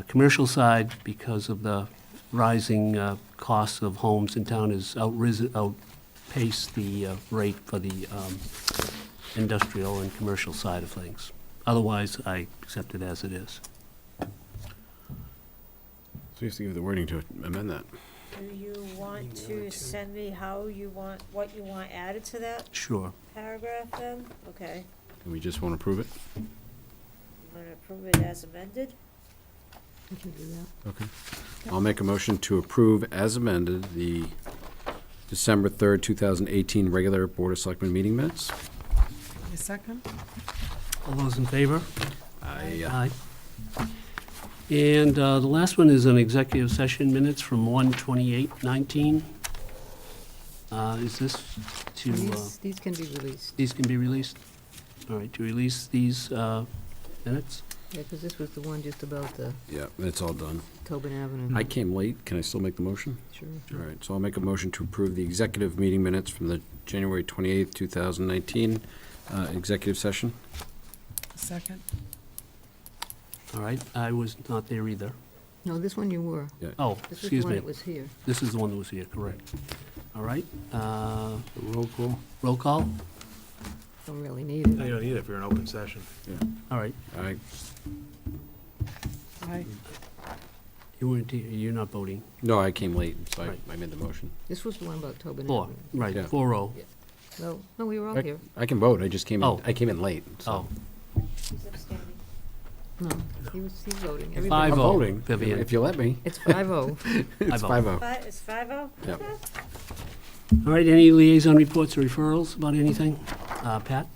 S4: commercial side because of the rising costs of homes in town has outpaced the rate for the industrial and commercial side of things. Otherwise, I accept it as it is.
S5: So you have to give the wording to amend that.
S10: Do you want to send me what you want added to that
S4: Sure.
S10: paragraph then? Okay.
S5: We just want to approve it?
S10: You want to approve it as amended?
S2: We can do that.
S5: Okay. I'll make a motion to approve as amended the December 3rd, 2018 regular Board of Selectmen meeting minutes.
S3: A second.
S4: All those in favor?
S5: Aye.
S4: Aye. And the last one is an executive session minutes from 1/28/19. Is this to,
S2: These can be released,
S4: these can be released? All right, to release these minutes?
S2: yeah, because this was the one just about the
S5: Yeah, it's all done.
S2: Tobin Avenue.
S5: I came late. Can I still make the motion?
S2: Sure.
S5: All right, so I'll make a motion to approve the executive meeting minutes from the January 28th, 2019 executive session.
S3: Second.
S4: All right, I was not there either.
S2: No, this one you were.
S4: Oh,
S2: This was the
S4: excuse
S2: one
S4: me.
S2: that was here.
S4: This is the one that was here, correct. All right,
S7: Roll call?
S4: roll call?
S2: Don't really need it.
S1: No, you don't need it if you're in open session.
S4: All right,
S5: Aye.
S3: Aye.
S4: you weren't, you're not voting.
S5: No, I came late, so
S4: Right.
S5: I made the motion.
S2: This was the one about Tobin
S4: Four,
S2: Avenue.
S4: right,
S5: Yeah.
S4: 4-0.
S2: No, we were all here.
S5: I can vote, I just came in,
S4: Oh.
S5: I came in late, so.
S4: Oh,
S10: He's abstaining.
S2: No, he's voting.
S5: I'm
S2: Everybody-
S4: 5-0,
S5: voting,
S4: Vivian.
S5: if you let me.
S2: It's 5-0.
S5: It's
S4: vote.
S5: 5-0.
S10: It's 5-0?
S5: Yep.
S10: Okay.
S4: All right, any liaison reports or referrals about anything? Pat?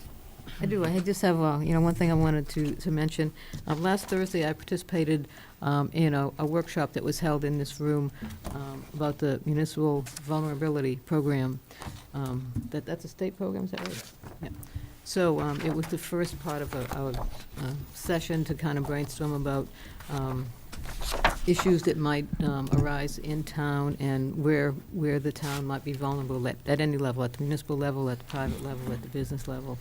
S2: I do. I just have, one thing I wanted to mention. Last Thursday, I participated in a workshop that was held in this room about the municipal vulnerability program. That's a state program, is that right? Yeah. So it was the first part of a session to kind of brainstorm about issues that might arise in town and where the town might be vulnerable at any level, at the municipal level, at the private level, at the business level.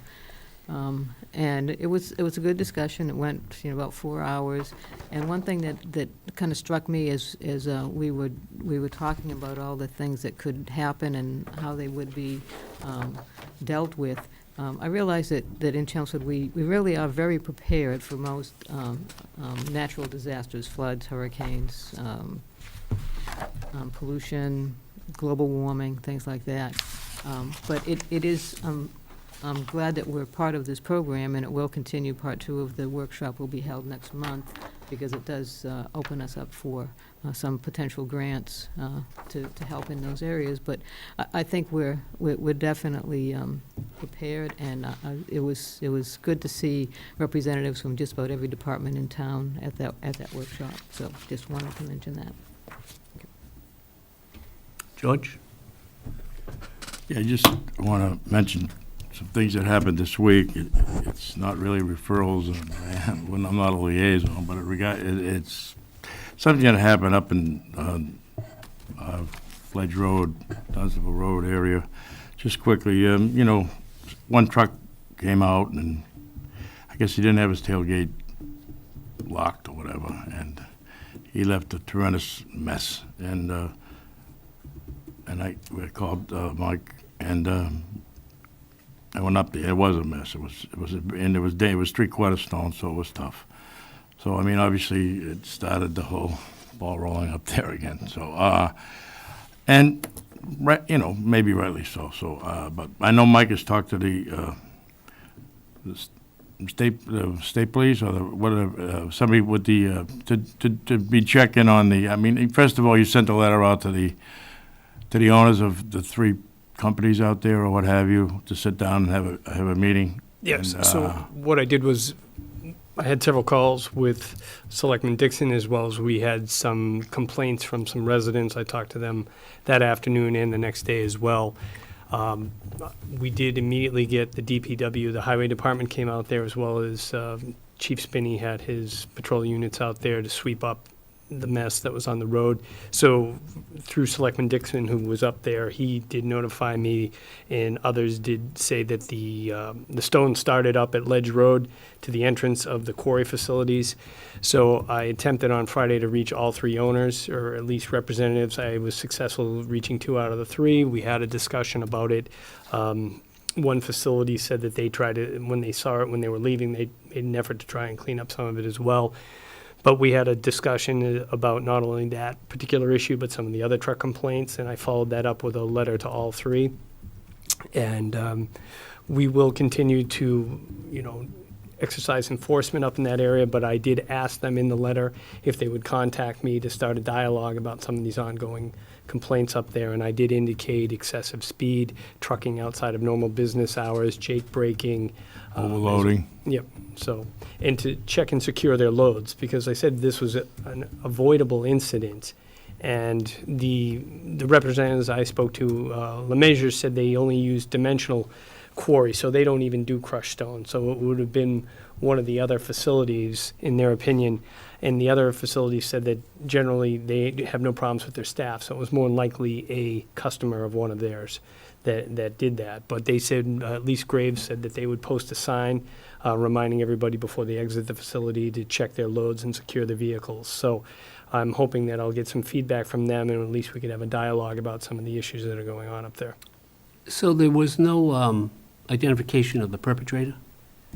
S2: And it was a good discussion. It went, about 4 hours. And one thing that kind of struck me as we were talking about all the things that could happen and how they would be dealt with. I realize that in Chelmsford, we really are very prepared for most natural disasters, floods, hurricanes, pollution, global warming, things like that. But it is, I'm glad that we're part of this program, and it will continue. Part 2 of the workshop will be held next month, because it does open us up for some potential grants to help in those areas. But I think we're definitely prepared, and it was good to see representatives from just about every department in town at that workshop. So just wanted to mention that.
S4: George?
S7: Yeah, I just want to mention some things that happened this week. It's not really referrals, and when I'm not a liaison, but it's something that happened up in Fledge Road, Dunstable Road area. Just quickly, one truck came out, and I guess he didn't have his tailgate locked or whatever, and he left a tremendous mess. And we called Mike, and I went up there, it was a mess, and it was 3/4 stone, so it was tough. So, I mean, obviously, it started the whole ball rolling up there again, so, and, you know, maybe rightly so, but I know Mike has talked to the state police or the, whatever, somebody with the, to be checking on the, I mean, first of all, you sent a letter out to the owners of the 3 companies out there or what have you, to sit down and have a meeting.
S11: Yes,
S7: And,
S11: so what I did was, I had several calls with Selectman Dixon, as well as we had some complaints from some residents. I talked to them that afternoon and the next day as well. We did immediately get the DPW, the Highway Department came out there, as well as Chief Spinney had his patrol units out there to sweep up the mess that was on the road. So through Selectman Dixon, who was up there, he did notify me, and others did say that the stone started up at Ledge Road to the entrance of the quarry facilities. So I attempted on Friday to reach all 3 owners, or at least representatives. I was successful reaching 2 out of the 3. We had a discussion about it. One facility said that they tried to, when they saw it, when they were leaving, they made an effort to try and clean up some of it as well. But we had a discussion about not only that particular issue, but some of the other truck complaints, and I followed that up with a letter to all 3. And we will continue to, you know, exercise enforcement up in that area, but I did ask them in the letter if they would contact me to start a dialogue about some of these ongoing complaints up there, and I did indicate excessive speed, trucking outside of normal business hours, jake braking.
S7: Overloading.
S11: Yep, so, and to check and secure their loads, because I said this was an avoidable incident. And the representatives I spoke to, LeMessurier, said they only use dimensional quarry, so they don't even do crushed stone. So it would have been one of the other facilities, in their opinion. And the other facility said that generally they have no problems with their staff, so it was more than likely a customer of one of theirs that did that. But they said, at least Graves said that they would post a sign reminding everybody before they exit the facility to check their loads and secure their vehicles. So I'm hoping that I'll get some feedback from them, and at least we could have a dialogue about some of the issues that are going on up there.
S4: So there was no identification of the perpetrator?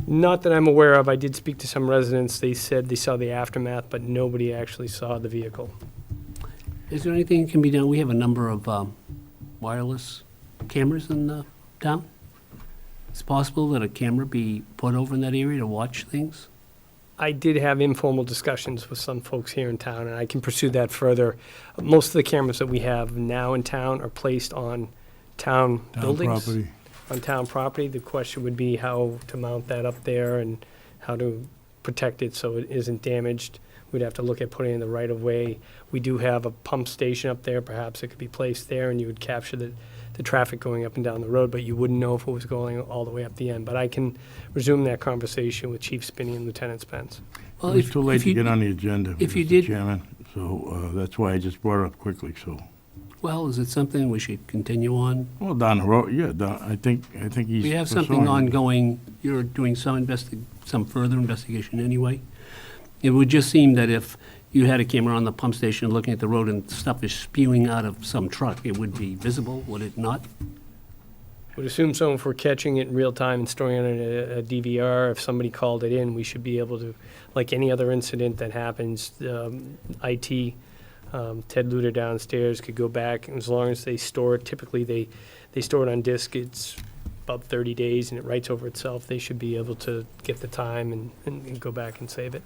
S11: Not that I'm aware of. I did speak to some residents. They said they saw the aftermath, but nobody actually saw the vehicle.
S4: Is there anything that can be done? We have a number of wireless cameras in the town. It's possible that a camera be put over in that area to watch things?
S11: I did have informal discussions with some folks here in town, and I can pursue that further. Most of the cameras that we have now in town are placed on town buildings.
S7: Property.
S11: On town property. The question would be how to mount that up there and how to protect it so it isn't damaged. We'd have to look at putting it in the right of way. We do have a pump station up there. Perhaps it could be placed there, and you would capture the traffic going up and down the road, but you wouldn't know if it was going all the way up the end. But I can resume that conversation with Chief Spinney and Lieutenant Spence.
S4: Well,
S7: It's too late to get on the agenda,
S4: if you
S7: Mr.
S4: did-
S7: Chairman, so that's why I just brought it up quickly, so.
S4: Well, is it something we should continue on?
S7: Well, down the road, yeah, I think he's.
S4: We have something
S7: pursuing it.
S4: ongoing. You're doing some further investigation anyway. It would just seem that if you had a camera on the pump station looking at the road and stuff is spewing out of some truck, it would be visible, would it not?
S11: Would assume so. If we're catching it in real time and storing it in a DVR, if somebody called it in, we should be able to, like any other incident that happens, IT, Ted Luter downstairs could go back, and as long as they store it, typically they store it on disk, it's about 30 days, and it writes over itself. They should be able to get the time and go back and save it.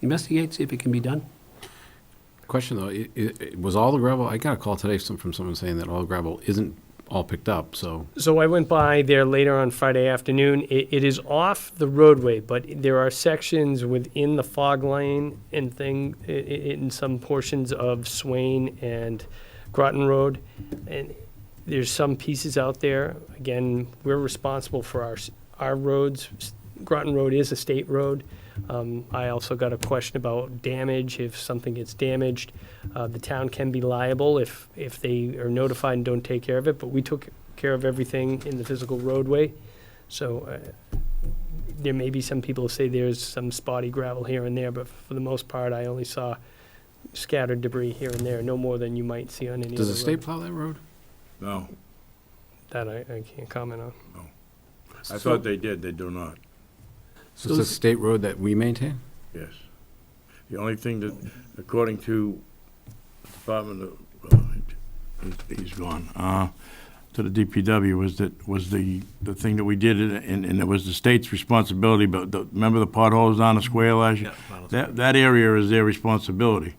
S4: Investigate, see if it can be done.
S5: Question though, was all the gravel, I got a call today from someone saying that all the gravel isn't all picked up, so.
S11: So I went by there later on Friday afternoon. It is off the roadway, but there are sections within the fog lane and in some portions of Swain and Groton Road. And there's some pieces out there. Again, we're responsible for our roads. Groton Road is a state road. I also got a question about damage. If something gets damaged, the town can be liable if they are notified and don't take care of it, but we took care of everything in the physical roadway. So there may be some people who say there's some spotty gravel here and there, but for the most part, I only saw scattered debris here and there, no more than you might see on any other road.
S5: Does the state plow that road?
S7: No.
S11: That I can't comment on.
S7: I thought they did, they do not,
S5: So it's a state road that we maintain?
S7: yes. The only thing that, according to the Department of, he's gone, to the DPW, was the thing that we did, and it was the state's responsibility, but remember the potholes down the square last year? That area is their responsibility,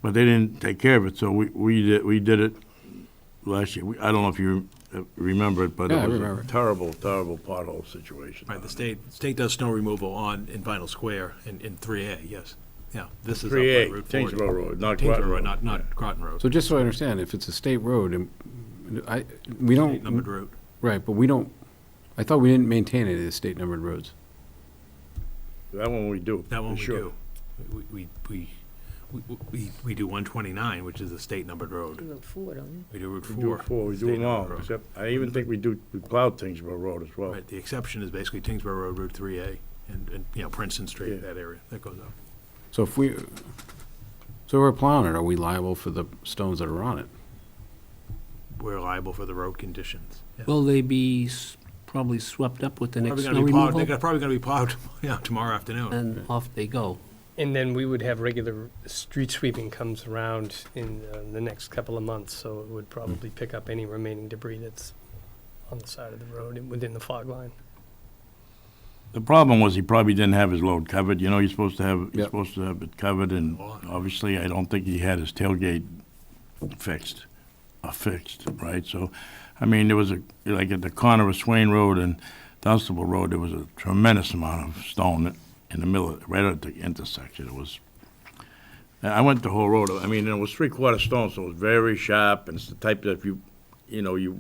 S7: but they didn't take care of it, so we did it last year. I don't know if you remember it, but
S5: Yeah, I
S7: it was
S5: remember
S7: a
S5: it.
S7: terrible, terrible pothole situation.
S1: Right, the state does snow removal in Vinyl Square in 3A, yes. Yeah, this is up
S7: 3A,
S1: on Route 40.
S7: Tingsboro Road, not
S1: Tingsboro
S7: Groton
S1: Road,
S7: Road.
S1: not Groton Road.
S5: So just so I understand, if it's a state road, and we don't.
S1: State numbered route.
S5: Right, but we don't, I thought we didn't maintain any of the state numbered roads.
S7: That one we do,
S1: That one
S7: for
S1: we
S7: sure.
S1: do. We do 129, which is a state numbered
S2: You
S1: road.
S2: wrote 4, don't you?
S1: We do Route
S7: We
S1: 4.
S7: do it four, we do
S1: state
S7: them all,
S1: numbered road.
S7: except, I even think we plowed Tingsboro Road as well.
S1: Right, the exception is basically Tingsboro Road, Route 3A, and Princeton Street,
S7: Yeah.
S1: that area, that goes up.
S5: So if we're plowing it, are we liable for the stones that are on it?
S1: We're liable for the road conditions. Yeah.
S4: Will they be probably swept up with the next
S1: Probably
S4: snow
S1: gonna be plowed,
S4: removal?
S1: they're probably gonna be plowed, tomorrow afternoon.
S4: And off they go.
S11: And then we would have regular street sweeping comes around in the next couple of months, so it would probably pick up any remaining debris that's on the side of the road and within the fog line.
S7: The problem was he probably didn't have his load covered, you're supposed to have
S5: Yep.
S7: it covered, and obviously, I don't think he had his tailgate fixed, right? So, I mean, there was like at the corner of Swain Road and Dunstable Road, there was a tremendous amount of stone in the middle, right at the intersection. It was, I went the whole road, I mean, it was 3/4 stone, so it was very sharp, and it's the type that if you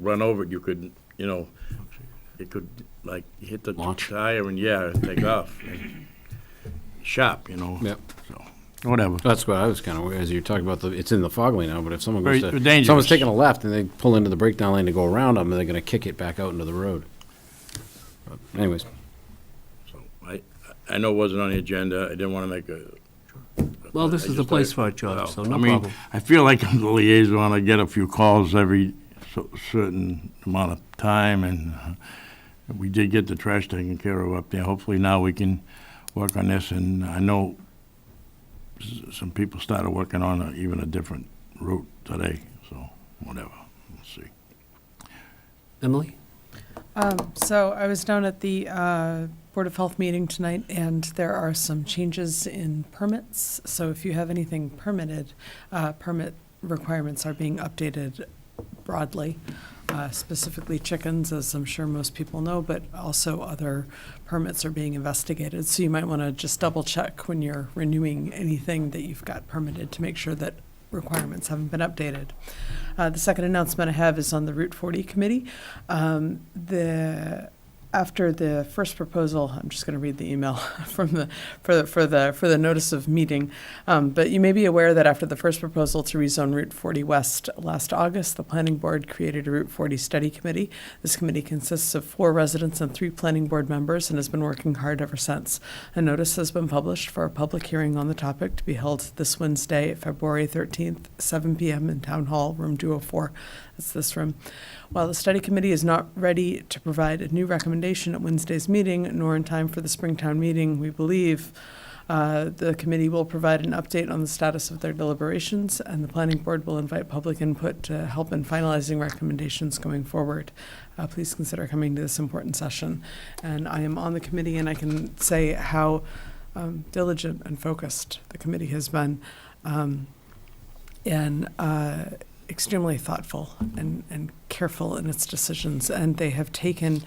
S7: run over it, you could, it could, like, hit the
S5: Launch.
S7: tire and, take off. Sharp,
S5: Yep.
S7: so, whatever.
S5: That's what I was kind of, as you're talking about, it's in the fog lane now, but if someone
S7: Very
S5: goes to,
S7: dangerous.
S5: someone's taking a left and they pull into the breakdown lane to go around them, and they're gonna kick it back out into the road. But anyways,
S7: So, I know it wasn't on the agenda, I didn't want to make a.
S4: Well, this
S7: I
S4: is the
S7: just
S4: place
S7: thought-
S4: for it, George, so
S7: I
S4: no
S7: mean,
S4: problem.
S7: I feel like I'm the liaison, I get a few calls every certain amount of time, and we did get the trash taken care of up there. Hopefully now we can work on this, and I know some people started working on even a different route today, so whatever, we'll see.
S4: Emily?
S3: So I was down at the Board of Health meeting tonight, and there are some changes in permits. So if you have anything permitted, permit requirements are being updated broadly, specifically chickens, as I'm sure most people know, but also other permits are being investigated. So you might want to just double check when you're renewing anything that you've got permitted to make sure that requirements haven't been updated. The second announcement I have is on the Route 40 committee. After the first proposal, I'm just going to read the email from for the notice of meeting. But you may be aware that after the first proposal to rezone Route 40 West last August, the Planning Board created a Route 40 study committee. This committee consists of 4 residents and 3 Planning Board members and has been working hard ever since. A notice has been published for a public hearing on the topic to be held this Wednesday, February 13th, 7 p.m. in Town Hall, room 204. That's this room. While the study committee is not ready to provide a new recommendation at Wednesday's meeting, nor in time for the Springtown meeting, we believe the committee will provide an update on the status of their deliberations, and the planning board will invite public input to help in finalizing recommendations going forward. Please consider coming to this important session. And I am on the committee, and I can say how diligent and focused the committee has been, and extremely thoughtful and careful in its decisions, and they have taken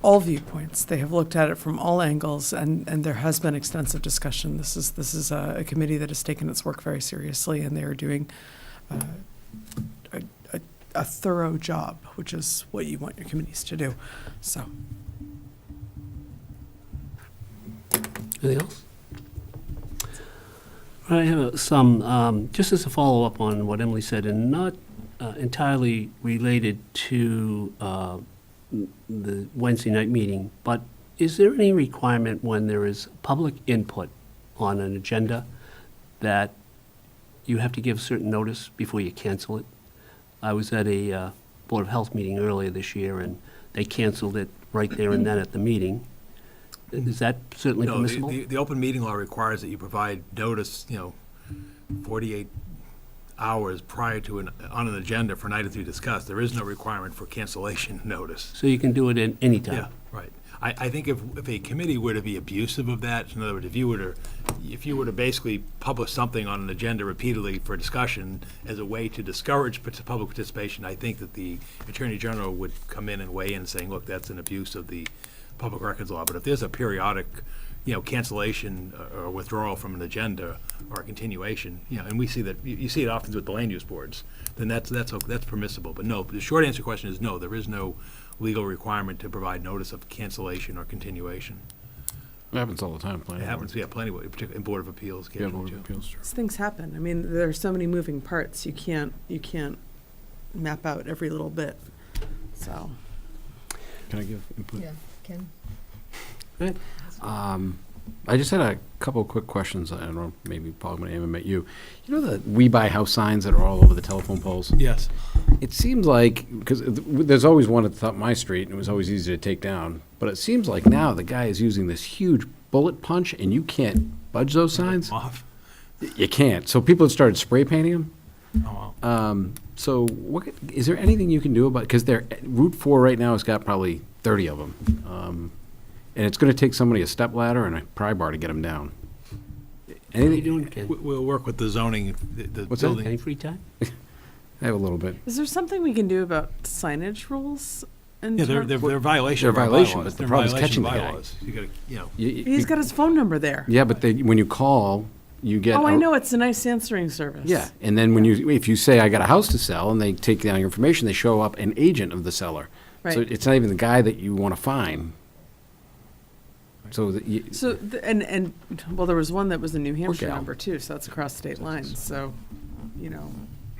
S3: all viewpoints. They have looked at it from all angles, and there has been extensive discussion. This is a committee that has taken its work very seriously, and they are doing a thorough job, which is what you want your committees to do. So,
S4: Anything else? I have some, just as a follow-up on what Emily said, and not entirely related to the Wednesday night meeting, but is there any requirement when there is public input on an agenda that you have to give certain notice before you cancel it? I was at a Board of Health meeting earlier this year, and they canceled it right there and then at the meeting. Is that certainly
S1: No,
S4: permissible?
S1: the open meeting law requires that you provide notice, 48 hours prior to on an agenda for an item to be discussed. There is no requirement for cancellation notice.
S4: So you can do it at any time?
S1: Yeah, right. I think if a committee were to be abusive of that, in other words, if you were to basically publish something on an agenda repeatedly for discussion as a way to discourage public participation, I think that the Attorney General would come in and weigh in saying, look, that's an abuse of the public records law. But if there's a periodic, cancellation or withdrawal from an agenda or a continuation, and we see that, you see it often with the land use boards, then that's permissible. But no, the short answer to the question is no, there is no legal requirement to provide notice of cancellation or continuation.
S5: It happens all the time.
S1: It happens, plenty, particularly in Board of Appeals.
S5: Yeah,
S1: occasionally,
S5: Board of
S1: too.
S5: Appeals, sure.
S3: These things happen. I mean, there are so many moving parts. You can't map out every little bit. So.
S5: Can I give input?
S2: Yeah, Ken?
S5: I just had a couple of quick questions. I don't know, maybe Paul might have met you. You know the We Buy House signs that are all over the telephone poles?
S1: Yes.
S5: It seems like, because there's always one at the top of my street, and it was always easy to take down, but it seems like now the guy is using this huge bullet punch, and you can't budge those signs?
S1: Off.
S5: You can't. So people have started spray painting them.
S1: Oh, wow.
S5: So is there anything you can do about, because Route 4 right now has got probably 30 of them. And it's going to take somebody a step ladder and a pry bar to get them down.
S4: What are you
S5: Anything?
S4: doing, Ken?
S1: We'll work with the zoning, the
S5: What's that?
S1: building.
S4: Any free time?
S5: I have a little bit.
S3: Is there something we can do about signage rules?
S1: Yeah, they're violation
S5: They're
S1: of our
S5: violation,
S1: bylaws.
S5: but the
S1: They're
S5: problem is
S1: violation
S5: catching
S1: of
S5: the guy.
S1: bylaws. You gotta,
S3: He's got his phone number there.
S5: Yeah, but when you call, you get.
S3: Oh, I know, it's a nice answering service.
S5: Yeah, and then if you say, I got a house to sell, and they take down your information, they show up an agent of the seller. So
S3: Right.
S5: it's not even the guy that you want to find. So,
S3: Well, there was one that was a New Hampshire
S5: gal.
S3: number too, so that's across state lines, so, I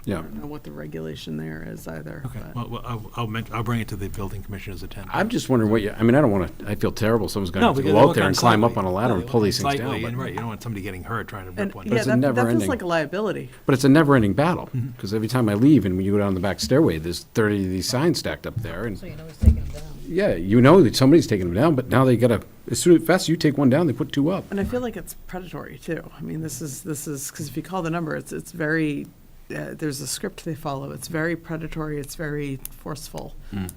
S5: yeah.
S3: don't know what the regulation there is either.
S1: okay.
S3: but-
S1: Well, I'll bring it to the building commissioner's attention.
S5: I'm just wondering I don't want to, I feel terrible, someone's going to have to
S1: because
S5: go
S1: they
S5: out
S1: look
S5: there and climb up
S1: unsightly.
S5: on a ladder and pull these things
S1: Unsightly,
S5: down.
S1: and
S5: But
S1: right, you don't want somebody getting hurt trying to
S3: And,
S1: rip one.
S3: yeah,
S5: it's a
S3: that
S5: never
S3: feels
S5: ending.
S3: like a liability.
S5: it's a never-ending battle, because every time I leave and when you go down the back stairway, there's 30 of these signs stacked up there. And
S2: So you know he's taking them down.
S5: yeah, you know that somebody's taking them down, but now they got to, as soon as you take one down, they put two up.
S3: And I feel like it's predatory too. I mean, this is, because if you call the number, it's very, there's a script they follow. It's very predatory, it's very forceful.
S5: All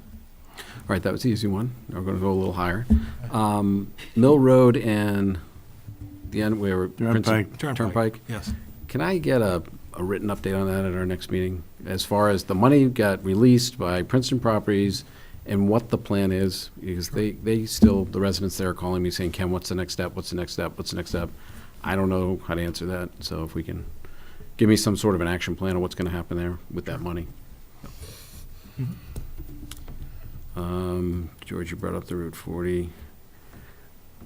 S5: right, that was the easy one. Now we're going to go a little higher. Mill Road and the end where Turnpike.
S1: Yes.
S5: Can I get a written update on that at our next meeting? As far as the money got released by Princeton Properties and what the plan is? Because they still, the residents there are calling me saying, Ken, what's the next step? What's the next step? What's the next step? I don't know how to answer that. So if we can give me some sort of an action plan of what's going to happen there with that money. George, you brought up the Route 40.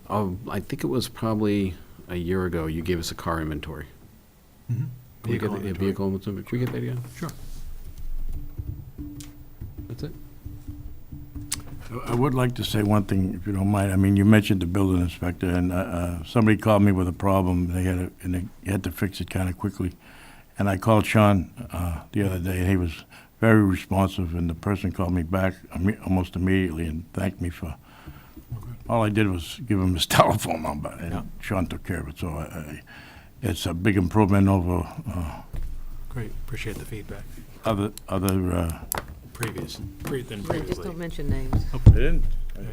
S5: I think it was probably a year ago you gave us a car inventory.
S1: Mhm.
S5: Can we get
S1: Vehicle
S5: the
S1: inventory.
S5: vehicle inventory? Can we get that again?
S1: Sure.
S5: That's it?
S7: I would like to say one thing, if you don't mind. I mean, you mentioned the building inspector, and somebody called me with a problem. They had to fix it kind of quickly. And I called Sean the other day, and he was very responsive, and the person called me back almost immediately and thanked me for, all I did was give him his telephone number, and
S1: Yeah.
S7: Sean took care of it. So it's a big improvement over
S1: Great, appreciate the feedback.
S7: other.
S1: Than
S2: Right, just
S1: previously.
S2: don't mention names.
S7: I didn't.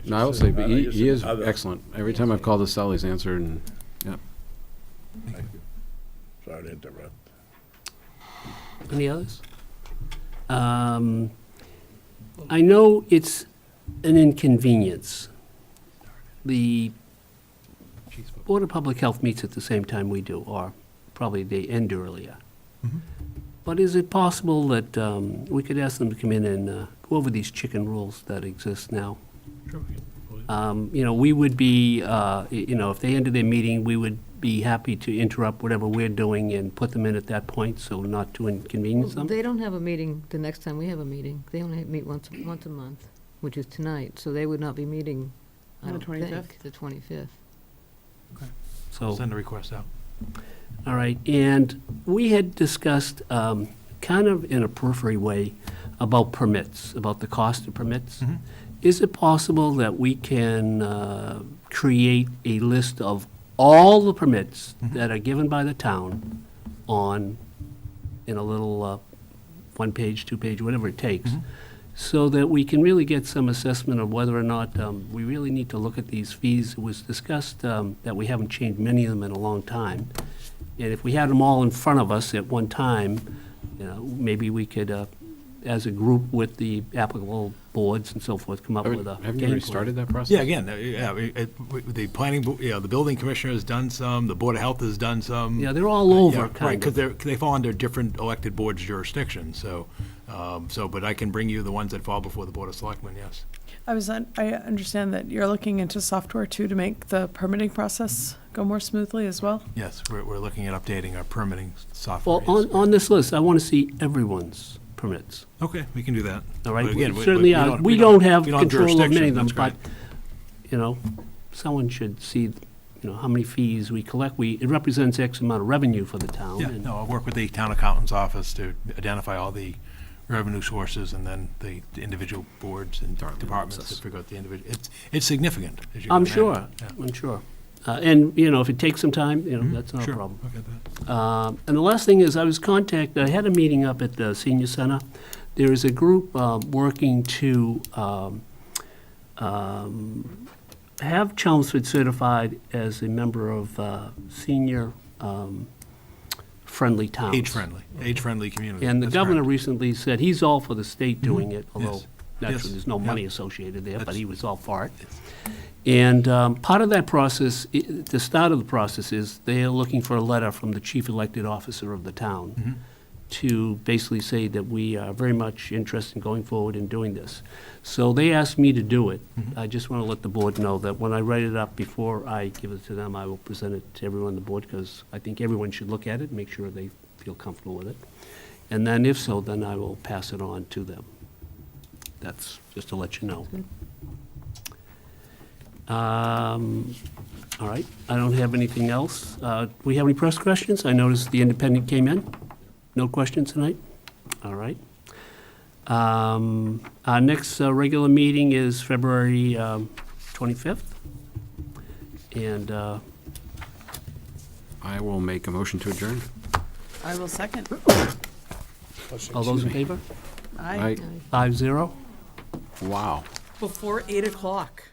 S5: No, I will say, but he is excellent. Every time I've called his cell, he's answered, and, yeah.
S7: Sorry to interrupt.
S4: Any others? I know it's an inconvenience. The Board of Public Health meets at the same time we do, or probably they end earlier.
S1: Mhm.
S4: But is it possible that we could ask them to come in and go over these chicken rules that exist now?
S1: Sure.
S4: We would be, if they ended their meeting, we would be happy to interrupt whatever we're doing and put them in at that point, so not to inconvenience them.
S2: They don't have a meeting the next time we have a meeting. They only meet once a month, which is tonight, so they would not be meeting, I
S3: On the
S2: don't
S3: 25th?
S2: think, the 25th.
S4: So,
S1: Send a request out.
S4: all right, and we had discussed, kind of in a periphery way, about permits, about the cost of permits.
S1: Mhm.
S4: Is it possible that we can create a list of all the permits that are given by the town in a little one-page, two-page, whatever it takes, so that we can really get some assessment of whether or not we really need to look at these fees? It was discussed that we haven't changed many of them in a long time. And if we had them all in front of us at one time, maybe we could, as a group with the applicable boards and so forth, come up with a
S5: Have you
S4: game
S5: already
S4: plan.
S5: started that process?
S1: Yeah, again, the planning, the building commissioner has done some, the Board of Health has done some.
S4: Yeah, they're all over,
S1: Yeah, right,
S4: kind
S1: because
S4: of.
S1: they fall under different elected boards' jurisdictions, so, but I can bring you the ones that fall before the Board of Selectmen, yes.
S3: I understand that you're looking into software too to make the permitting process go more smoothly as well?
S1: Yes, we're looking at updating our permitting software.
S4: Well,
S1: yes.
S4: on this list, I want to see everyone's permits.
S1: Okay, we can do that.
S4: All right,
S1: But again,
S4: certainly, we don't have control of
S1: jurisdiction,
S4: many of them,
S1: that's
S4: but,
S1: great.
S4: someone should see, how many fees we collect. It represents X amount of revenue for the town.
S1: Yeah,
S4: and-
S1: no, I'll work with the town accountant's office to identify all the revenue sources and then the individual boards and departments to figure out the individual. It's significant, as you can
S4: I'm
S1: imagine.
S4: sure,
S1: Yeah.
S4: I'm sure. And, if it takes some time, that's not a
S1: Sure,
S4: problem.
S1: I'll get that.
S4: And the last thing is, I had a meeting up at the senior center. There is a group working to have Chelmsford certified as a member of senior friendly towns.
S1: Age-friendly community.
S4: And the
S1: That's
S4: governor
S1: correct.
S4: recently said he's all for the state doing it, although
S1: Yes.
S4: naturally
S1: Yes.
S4: there's no
S1: Yeah.
S4: money associated there, but
S1: That's-
S4: he was all for it. And part of that process, the start of the process is they are looking for a letter from the chief elected officer of the town to basically say that we are very much interested in going forward and doing this. So they asked me to do it. I just want to let the board know that when I write it up, before I give it to them, I will present it to everyone on the board, because I think everyone should look at it and make sure they feel comfortable with it. And then if so, then I will pass it on to them. That's just to let you know. All right, I don't have anything else. Do we have any press questions? I noticed the Independent came in. No questions tonight? All right. Our next regular meeting is February 25th. And
S5: I will make a motion to adjourn.
S3: I will second.
S4: all those in favor?
S3: Aye.
S4: 5-0.
S5: Wow.
S3: Before 8 o'clock.